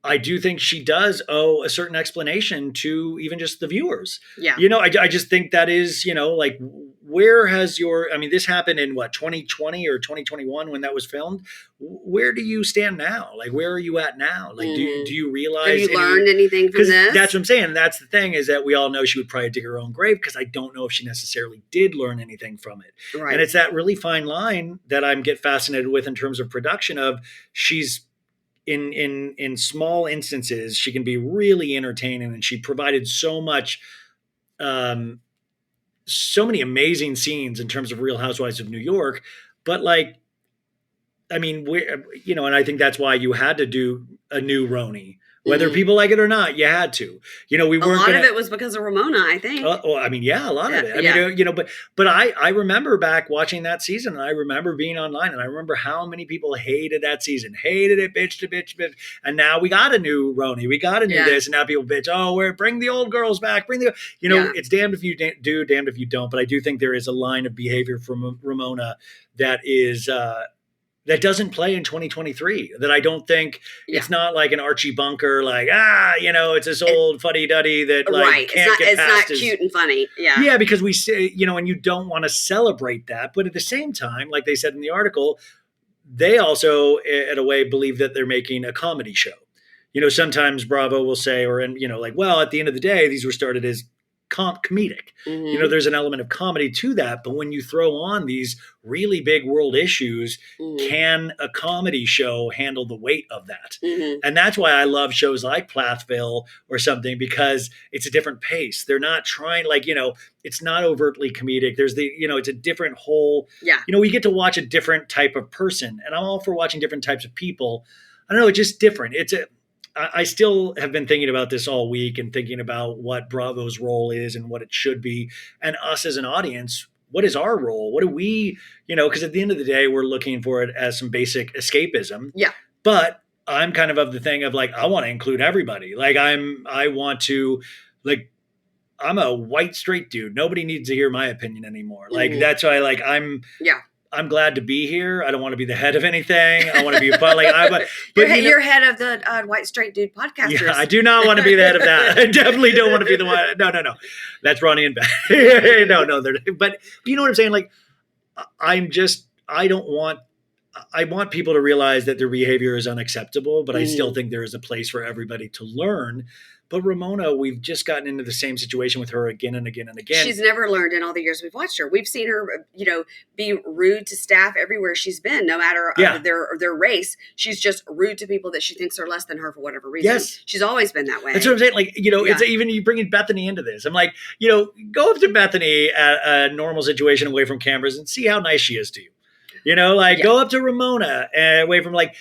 I do think she does owe a certain explanation to even just the viewers. Yeah. I just think that is, like, where has this happened in 2020 or 2021 when that was filmed. Where do you stand now? Like, where are you at now? Like, do you realize? Have you learned anything from this? That's what I'm saying. And that's the thing, is that we all know she would probably dig her own grave, because I don't know if she necessarily did learn anything from it. Right. And it's that really fine line that I get fascinated with in terms of production of she's, in small instances, she can be really entertaining, and she provided so much, so many amazing scenes in terms of Real Housewives of New York. But like, I mean, and I think that's why you had to do a new Roni. Whether people like it or not, you had to. We weren't. A lot of it was because of Ramona, I think. A lot of it. I mean, but I remember back watching that season, and I remember being online, and I remember how many people hated that season, hated it, bitch. And now we got a new Roni, we got a new this, and now people bitch. Oh, bring the old girls back, It's damned if you do, damned if you don't. But I do think there is a line of behavior from Ramona that is. That doesn't play in 2023. That I don't think it's not like an Archie Bunker, like, it's this old fuddy-duddy that can't get past. It's not cute and funny. Yeah. Yeah, because we say, and you don't want to celebrate that. But at the same time, like they said in the article, they also, in a way, believe that they're making a comedy show. Sometimes Bravo will say, well, at the end of the day, these were started as comedic. Mm-hmm. There's an element of comedy to that, but when you throw on these really big world issues, can a comedy show handle the weight of that? And that's why I love shows like Plathville or something, because it's a different pace. They're not trying, it's not overtly comedic. There's it's a different whole, we get to watch a different type of person, and I'm all for watching different types of people. I don't know, it's just different. I still have been thinking about this all week, and thinking about what Bravo's role is and what it should be. And us as an audience, what is our role? What do we, because at the end of the day, we're looking for it as some basic escapism. Yeah. But I'm kind of the thing of like, I want to include everybody. Like I want to, like, I'm a white straight dude. Nobody needs to hear my opinion anymore. Like, that's why, like, I'm glad to be here. I don't want to be the head of anything. I want to be a but you're head of the White Straight Dude podcasters. Yeah, I do not want to be the head of that. I definitely don't want to be the one. No. That's Ronnie and Beth. No. But you know what I'm saying? Like, I want people to realize that their behavior is unacceptable, but I still think there is a place for everybody to learn. But Ramona, we've just gotten into the same situation with her again and again and again. She's never learned in all the years we've watched her. We've seen her, be rude to staff everywhere she's been, no matter their race. She's just rude to people that she thinks are less than her for whatever reason. Yes. She's always been that way. That's what I'm saying. Like, it's even you bringing Bethany into this. I'm like, go up to Bethany at a normal situation away from cameras and see how nice she is to you. Go up to Ramona away from I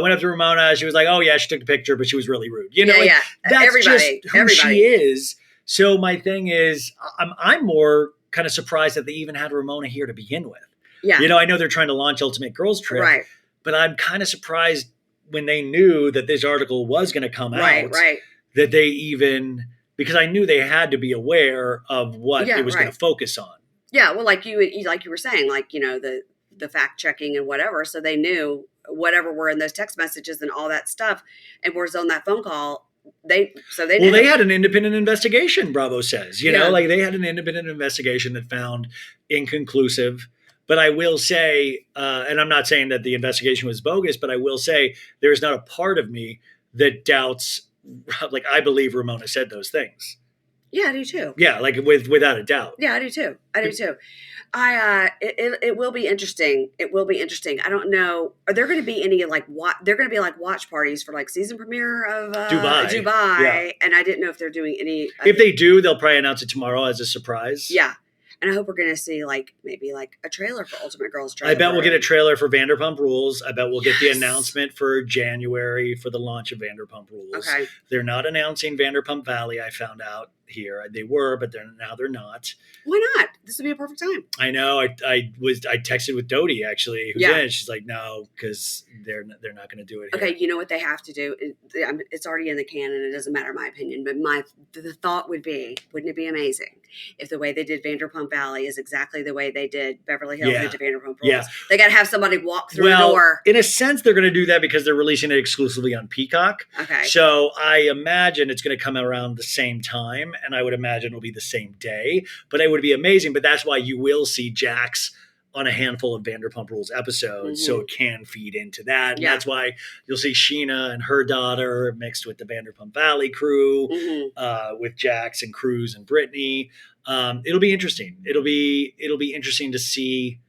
went up to Ramona. She was like, oh yeah, she took a picture, but she was really rude. That's everybody, just who she is. So my thing is, I'm more kind of surprised that they even had Ramona here to begin with. Yeah. I know they're trying to launch Ultimate Girls Trip, right? But I'm kind of surprised when they knew that this article was going to come out, right? That they even, because I knew they had to be aware of what it was going to focus on. Yeah, well, like you were saying, like, the the fact checking and whatever. So they knew whatever were in those text messages and all that stuff and was on that phone call. They knew. They had an independent investigation, Bravo says, you Yeah. know, like they had an independent investigation that found inconclusive. But I will say, and I'm not saying that the investigation was bogus, but I will say there's not a part of me that doubts, like I believe Ramona said those things. Yeah, I do too. Yeah, like without a doubt. Yeah, I do too. It will be interesting. It will be interesting. I don't know. Are there going to be any like they're going to be like watch parties for like season premiere of Dubai? Yeah. And I didn't know if they're doing any. If they do, they'll probably announce it tomorrow as a surprise. Yeah. And I hope we're going to see like maybe like a trailer for Ultimate Girls. I bet we'll get a trailer for Vanderpump Rules. I bet we'll get the announcement for January for the launch of Vanderpump Rules. Okay. They're not announcing Vanderpump Valley. I found out here they were, but now they're not. Why not? This would be a perfect time. I know. I texted with Dodie actually, who's in it. She's like, no, because they're not going to do it here. Okay, you know what they have to do? It's already in the can, and it doesn't matter my opinion. But the thought would be, wouldn't it be amazing if the way they did Vanderpump Valley is exactly the way they did Beverly Hills into Vanderpump Rules? Yeah. They got to have somebody walk through the door. In a sense, they're going to do that because they're releasing it exclusively on Peacock. Okay. So I imagine it's going to come out around the same time, and I would imagine it'll be the same day. But it would be amazing. But that's why you will see Jax on a handful of Vanderpump Rules episodes, so it can feed into that. And that's why you'll see Sheena and her daughter mixed with the Vanderpump Valley crew, with Jax and Cruz and Brittany. It'll be interesting. It'll be interesting to see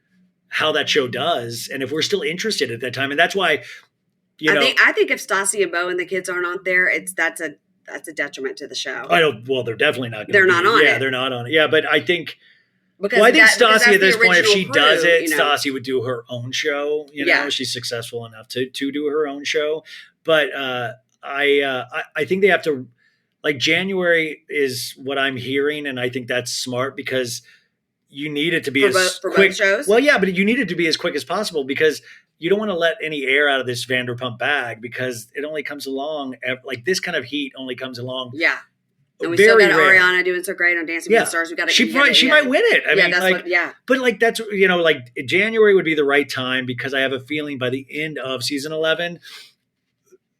how that show does, and if we're still interested at that time. And that's why, I think if Stassi and Bo and the kids aren't on there, that's a detriment to the show. Well, they're definitely not. They're not on it. Yeah, they're not on it. Yeah, but I think. Because I think Stassi at this point, if she does it, you know. Stassi would do her own show. You know, she's successful enough to do her own show. But I think they have to, like, January is what I'm hearing, and I think that's smart because you need it to be for both shows. Well, yeah, but you need it to be as quick as possible because you don't want to let any air out of this Vanderpump bag because it only comes along like this kind of heat only comes along. Yeah. And we still got Ariana doing so great on Dancing with the Stars. We got she might win it. I mean, that's like, but like that's like January would be the right time because I have a feeling by the end of season 11,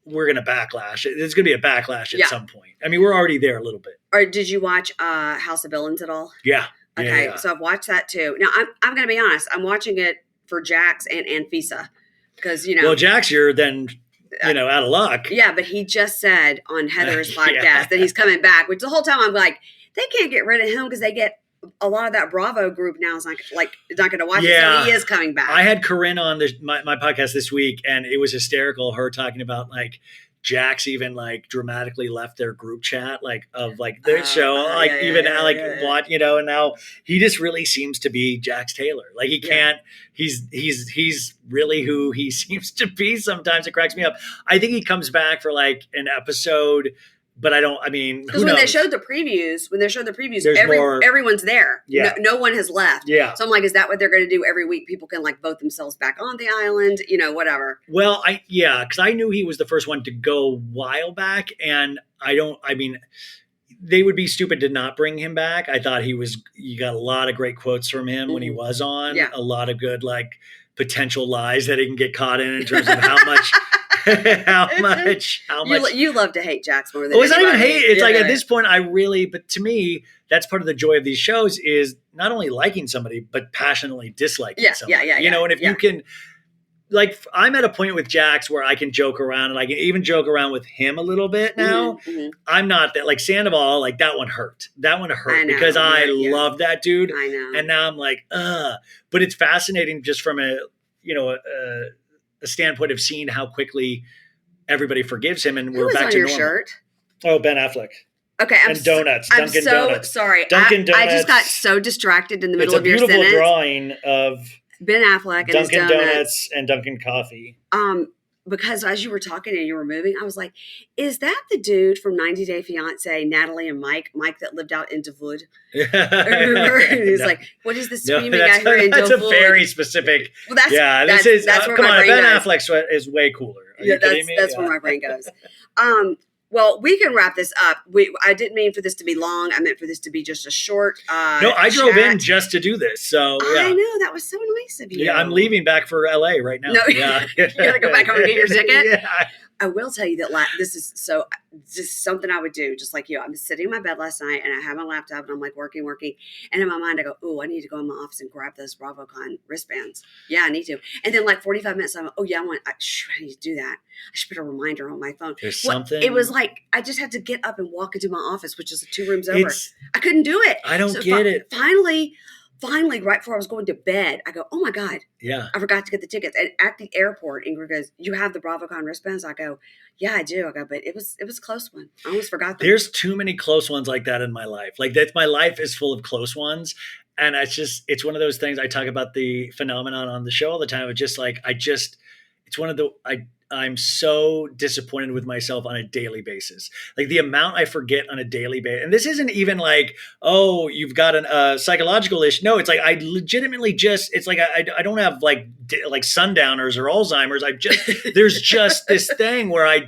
we're gonna backlash. There's gonna be a backlash at some point. I mean, we're already there a little bit. Or did you watch House of Villains at all? Yeah. Okay, so I've watched that too. Now I'm gonna be honest. I'm watching it for Jax and Anfisa because Well, Jax, you're then. Out of luck. Yeah, but he just said on Heather's podcast that he's coming back, which the whole time I'm like, they can't get rid of him because they get a lot of that Bravo group now is not going to watch it. So he is coming back. I had Corinne on my podcast this week, and it was hysterical. Her talking about like Jax even like dramatically left their group chat of their show, what and now he just really seems to be Jax Taylor. Like he can't. He's really who he seems to be. Sometimes it cracks me up. I think he comes back for like an episode, but because when they showed the previews, everyone's there. Yeah. No one has left. Yeah. So I'm like, is that what they're going to do every week? People can like vote themselves back on the island, whatever. Well, because I knew he was the first one to go a while back, and they would be stupid to not bring him back. I thought you got a lot of great quotes from him when he was on. Yeah. A lot of good like potential lies that he can get caught in terms of how much. how much you love to hate Jax more than it's not even hate. It's like at this point but to me that's part of the joy of these shows is not only liking somebody but passionately disliking somebody. And if you can, like, I'm at a point with Jax where I can joke around and I can even joke around with him a little bit now. I'm not that like Sandoval, like that one hurt because I love that dude. I know. And now I'm like, but it's fascinating just from a standpoint of seeing how quickly everybody forgives him and we're back to normal. Shirt? Oh, Ben Affleck. Okay, Donuts. Dunkin' Donuts. Sorry. Dunkin' Donuts. I just got so distracted in the middle of your sentence. It's a beautiful drawing of Ben Affleck and Dunkin' his Donuts and Dunkin' Coffee. Because as you were talking and you were moving, I was like, is that the dude from 90 Day Fiancé, Natalie and Mike that lived out in Devood? Remember? And he's like, what is the screaming guy who in Devood? That's a very specific. Well, that's where come my on, brain Ben goes. Affleck is way cooler. Are you kidding me? That's where my brain goes. Well, we can wrap this up. I didn't mean for this to be long. I meant for this to be just a short No, I drove in chat. just to do this. So I yeah. know, that was so nice of you. Yeah, I'm leaving back for LA right now. No, Yeah. you gotta go back home and get your ticket. Yeah. I will tell you that this is just something I would do, just like you. I'm sitting in my bed last night and I have my laptop and I'm like working. And in my mind, I go, oh, I need to go in my office and grab those BravoCon wristbands. Yeah, I need to. And then like 45 minutes, I'm like, oh yeah, I need to do that. I should put a reminder on my phone. There's something. It was like, I just had to get up and walk into my office, which is 2 rooms over. I couldn't do it. I don't get it. Finally, right before I was going to bed, I go, oh my God. Yeah. I forgot to get the tickets. And at the airport, Ingrid goes, you have the BravoCon wristbands? I go, yeah, I do. I go, but it was a close one. I almost forgot them. There's too many close ones like that in my life. Like my life is full of close ones. And it's one of those things. I talk about the phenomenon on the show all the time. It's one of I'm so disappointed with myself on a daily basis. Like the amount I forget on a daily basis. And this isn't even like, oh, you've got a psychological issue. No, it's like I legitimately it's like I don't have like sundowners or Alzheimer's. There's just this thing where I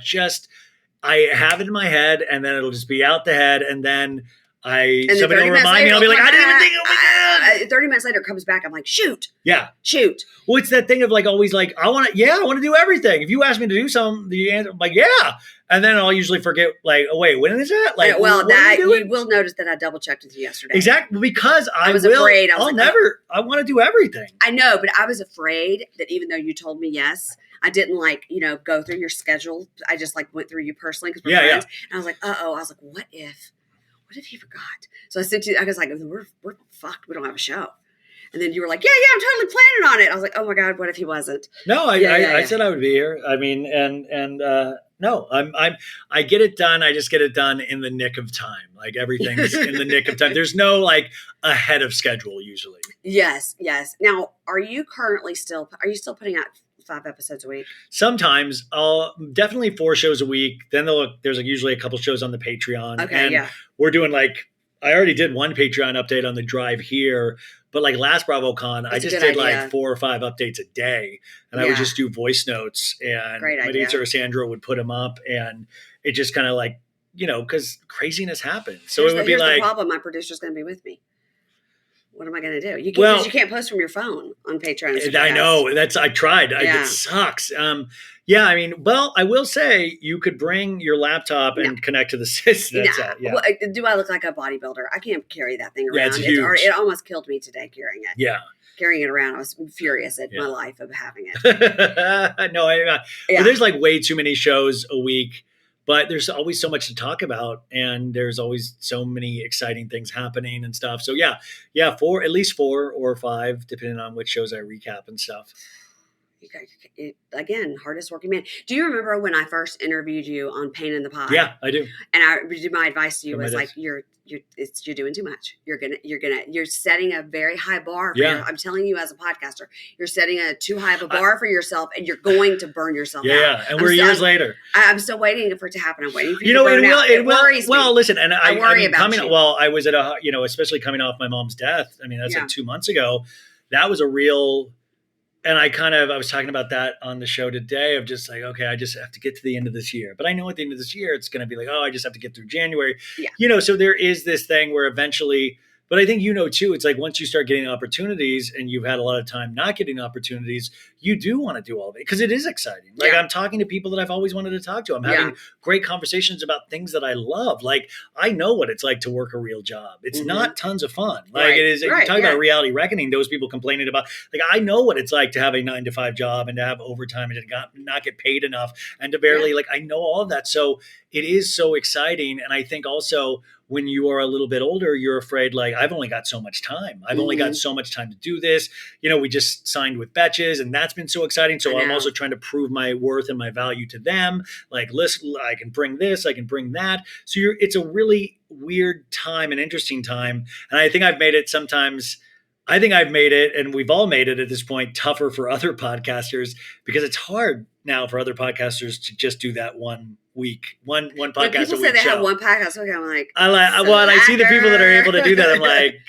have it in my head and then it'll just be out the head. And then somebody will remind me. I'll be like, I didn't even think. Oh my God. 30 minutes later, it comes back. I'm like, shoot. Yeah. Shoot. Well, it's that thing of like always like, I want to do everything. If you ask me to do something, the answer, I'm like, yeah. And then I'll usually forget, like, oh, wait, when is that? Like, well, you will notice that I double checked with you yesterday. Exactly. Because I was afraid. I want to do everything. I know, but I was afraid that even though you told me yes, I didn't go through your schedule. I just went through you personally because we're friends. Yeah. And I was like, uh-oh. I was like, what if he forgot? So I sent you, I was like, we're fucked. We don't have a show. And then you were like, yeah, I'm totally planning on it. I was like, oh my God, what if he wasn't? No, I said I would be here. I mean, no, I get it done. I just get it done in the nick of time. Like everything's in the nick of time. There's no ahead of schedule usually. Yes. Now, are you still putting out 5 episodes a week? Sometimes I'll definitely 4 shows a week. Then there's usually a couple shows on the Patreon. Okay. And we're doing I already did one Patreon update on the drive here, but last BravoCon, I just did 4 or 5 updates a day, and I would just do voice notes, and my producer Sandra would put them up, and it just kind of because craziness happens. So it would be here's the problem: my producer's going to be with me. What am I going to do? You can't post from your phone on Patreon. I know I tried. It sucks. Yeah, I mean, well, I will say you could bring your laptop and connect to the system. Well, do I look like a bodybuilder? I can't carry that thing around. Yeah, it's huge. It almost killed me today carrying it. Yeah. Carrying it around. I was furious at my life of having it. No, well, there's way too many shows a week, but there's always so much to talk about, and there's always so many exciting things happening and stuff. So at least 4 or 5, depending on which shows I recap and stuff. Again, hardest working man. Do you remember when I first interviewed you on Pain in the Pod? Yeah, I do. And my advice to you was you're doing too much. You're setting a very high bar. I'm telling you as a podcaster, you're setting a too high of a bar for yourself, and you're going to burn yourself out. Yeah, and we're years later. I'm still waiting for it to happen. I'm waiting for you to burn out. It worries me. Well, listen, and I worry about you. Well, I was at especially coming off my mom's death. I mean, that's 2 months ago. That was a real. And I was talking about that on the show today of just okay, I just have to get to the end of this year. But I know at the end of this year, it's going to be I just have to get through January. Yeah. So there is this thing where eventually, but I think too, it's once you start getting opportunities and you've had a lot of time not getting opportunities, you do want to do all of it because it is exciting. I'm talking to people that I've always wanted to talk to. I'm having great conversations about things that I love. I know what it's like to work a real job. It's not tons of fun. It is. You talk about reality reckoning, those people complaining about, I know what it's like to have a 9-to-5 job and to have overtime and to not get paid enough and to barely I know all of that. So it is so exciting. And I think also when you are a little bit older, you're afraid I've only got so much time. I've only got so much time to do this. We just signed with Betches and that's been so exciting. So I'm also trying to prove my worth and my value to them. Listen, I can bring this, I can bring that. So it's a really weird time, an interesting time. And I think I've made it sometimes. I think I've made it, and we've all made it at this point, tougher for other podcasters because it's hard now for other podcasters to just do that one week, one When podcast people a say week they show. have one podcast, okay, I'm like, I see the people that are able to do that. I'm like,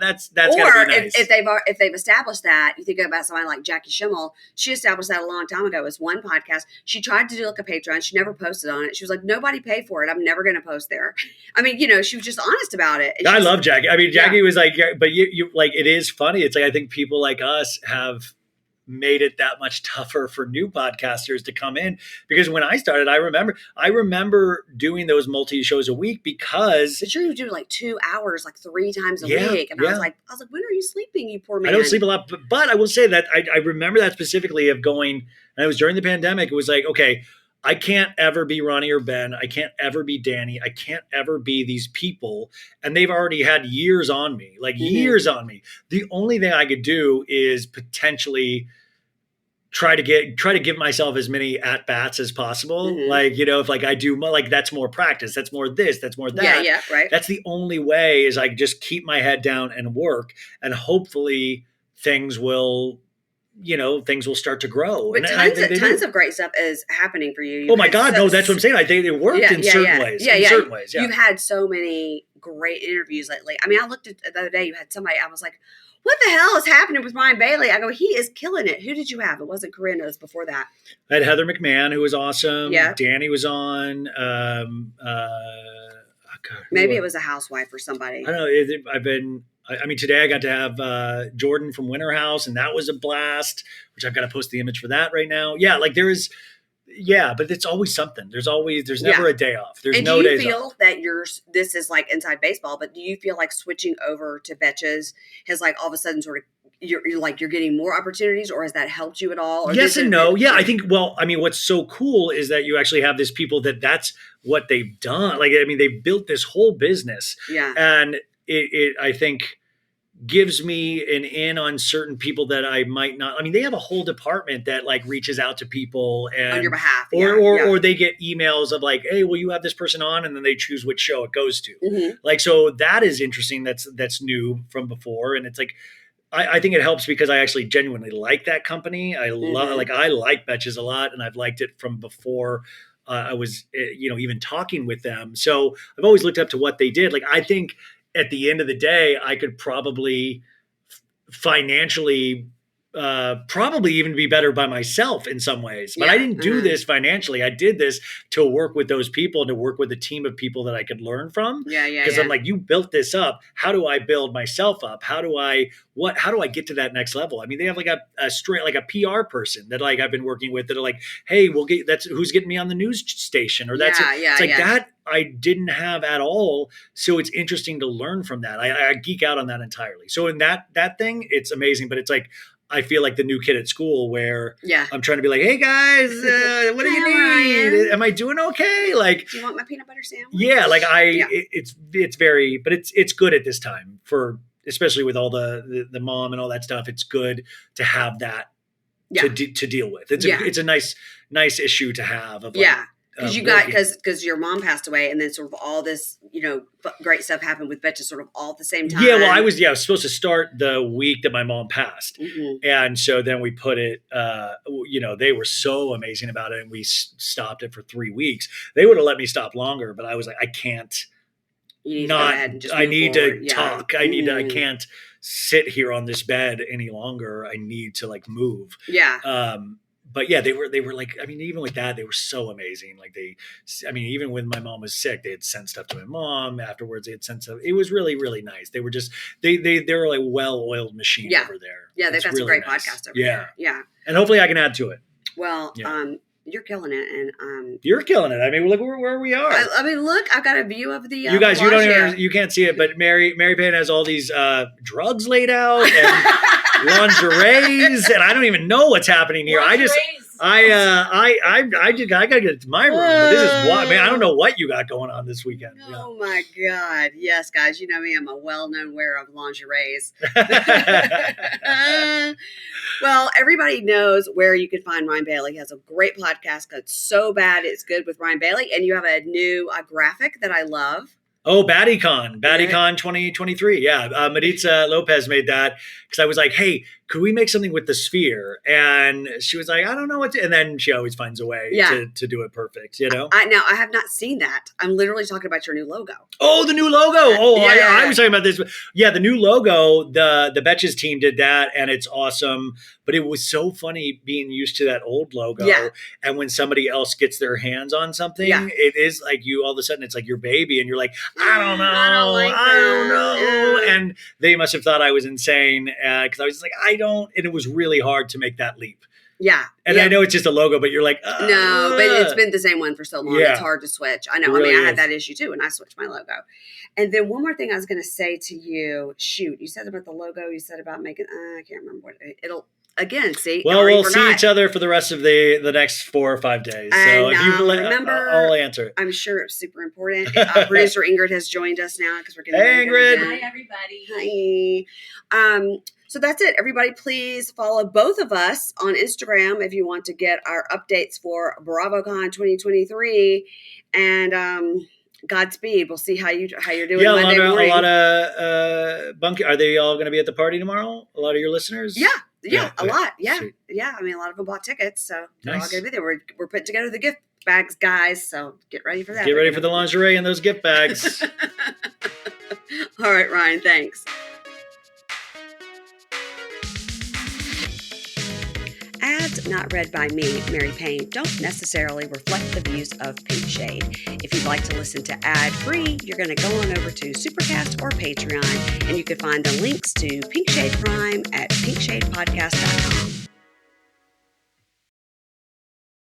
that's or gotta be nice. if they've established that, you think about somebody like Jackie Schimmel. She established that a long time ago. It was one podcast. She tried to do like a Patreon. She never posted on it. She was like, nobody paid for it. I'm never going to post there. I mean, she was just honest about it. I love Jackie. I mean, Jackie was like, but you like, it is funny. It's like, I think people like us have made it that much tougher for new podcasters to come in, because when I started, I remember doing those multi shows a week because but you do like 2 hours, like 3 times a week. And I was like, when are you sleeping, you poor man? I don't sleep a lot, but I will say that I remember that specifically of going, and it was during the pandemic. It was like, okay, I can't ever be Ronnie or Ben. I can't ever be Danny. I can't ever be these people. And they've already had years on me, years on me. The only thing I could do is potentially try to give myself as many at bats as possible. If I do that's more practice, that's more this, that's more that. Yeah, right. That's the only way, is I just keep my head down and work, and hopefully things will start to grow. But tons of great stuff is happening for you. Oh my God, no, that's what I'm saying. I think it worked in certain ways. In certain ways, You've had so many great interviews lately. I mean, I looked at the other day, you had somebody, I was like, what the hell is happening with Ryan Bailey? I go, he is killing it. Who did you have? It wasn't Corinne, it was before that. I had Heather McMahon, who was awesome. Yeah. Danny was on. Maybe it was a housewife or somebody. I don't know. Today I got to have Jordan from Winter House, and that was a blast, which I've got to post the image for that right now. Yeah, but it's always something. There's never a day off. There's no days off. Do you feel that this is like inside baseball, but do you feel like switching over to Betches has like all of a sudden sort of, you're getting more opportunities, or has that helped you at all? Or yes and no. Yeah, I think, what's so cool is that you actually have this people that's what they've done. They've built this whole business. Yeah. And it I think gives me an in on certain people that I might not. They have a whole department that reaches out to people and on your behalf, or they get emails of like, hey, will you have this person on? And then they choose which show it goes to. So that is interesting. That's new from before. And it's like, I think it helps because I actually genuinely like that company. I like Betches a lot, and I've liked it from before I was, even talking with them. So I've always looked up to what they did. I think at the end of the day, I could probably financially probably even be better by myself in some ways. But I didn't do this financially. I did this to work with those people and to work with a team of people that I could learn from. Because I'm like, you built this up. How do I build myself up? How do I get to that next level? They have a straight, a PR person that I've been working with that are like, hey, that's who's getting me on the news station, or that's that I didn't have at all. So it's interesting to learn from that. I geek out on that entirely. So in that thing, it's amazing, but it's like, I feel like the new kid at school where I'm trying to be like, hey guys, what do you need? Ryan. Am I doing okay? Do you want my peanut butter sandwich? Yeah. It's very, but it's good at this time especially with all the mom and all that stuff. It's good to have that to deal with. It's a nice issue to have. Because your mom passed away, and then sort of all this, great stuff happened with Betches sort of all at the same time. Yeah, well, I was supposed to start the week that my mom passed. And so then we put it, they were so amazing about it, and we stopped it for 3 weeks. They would have let me stop longer, but I was like, I can't. I need to talk. I can't sit here on this bed any longer. I need to move. Yeah. But yeah, they were like, even with that, they were so amazing. Even when my mom was sick, they had sent stuff to my mom afterwards. They had sent stuff. It was really, really nice. They were just, they're like well-oiled machine over there. Yeah. They've got some great podcasts over there. Yeah. And hopefully I can add to it. Well, you're killing it, and you're killing it. Look where we are. Look, I've got a view of the. You guys, you can't see it, but Mary Payne has all these drugs laid out and lingeries, and I don't even know what's happening here. I gotta get to my room. But this is what I don't know what you got going on this weekend. Oh my God! Yes, guys, you know me. I'm a well-known wearer of lingeries. Well, everybody knows where you can find Ryan Bailey. He has a great podcast called So Bad It's Good with Ryan Bailey, and you have a new graphic that I love. Oh, BravoCon 2023. Yeah. Maritza Lopez made that because I was like, hey, could we make something with the sphere? And she was like, I don't know what to, and then she always finds a way to do it perfect, you know? Now I have not seen that. I'm literally talking about your new logo. Oh, the new logo. Oh, Yeah. I was talking about this. Yeah, the new logo, the Betches team did that, and it's awesome. But it was so funny being used to that old logo. Yeah. And when somebody else gets their hands on something, Yeah. it is like you, all of a sudden, it's like your baby, and you're like, I don't know. I don't know. Yeah. And they must have thought I was insane because I was just like, I don't. And it was really hard to make that leap. Yeah. And I know it's just a logo, but you're like, no, but it's been the same one for so long. Yeah. It's hard to switch. I know. It really I had is. that issue too, and I switched my logo. And then one more thing I was going to say to you. Shoot, you said about the logo. You said about making. I can't remember what it'll. Again, see. Well, we'll see each other for the rest of the next 4 or 5 days. So And, if you remember, I'll answer it. I'm sure it's super important. Producer Ingrid has joined us now because we're getting. Hey, Ingrid. Hi, everybody. Hi. So that's it. Everybody, please follow both of us on Instagram if you want to get our updates for BravoCon 2023. And Godspeed. We'll see how you're doing. Yeah, Monday morning. a lot of bunkie. Are they all going to be at the party tomorrow? A lot of your listeners? Yeah, a lot. Yeah, Sweet. yeah. I mean, a lot of them bought tickets, so they're all Nice. going to be there. We're putting together the gift bags, guys. So get ready for that. Get ready for the lingerie and those gift bags. All right, Ryan. Thanks. Ads not read by me, Mary Payne, don't necessarily reflect the views of Pink Shade. If you'd like to listen to ad-free, you're going to go on over to Supercast or Patreon, and you can find the links to Pink Shade Prime at pinkshadepodcast.com.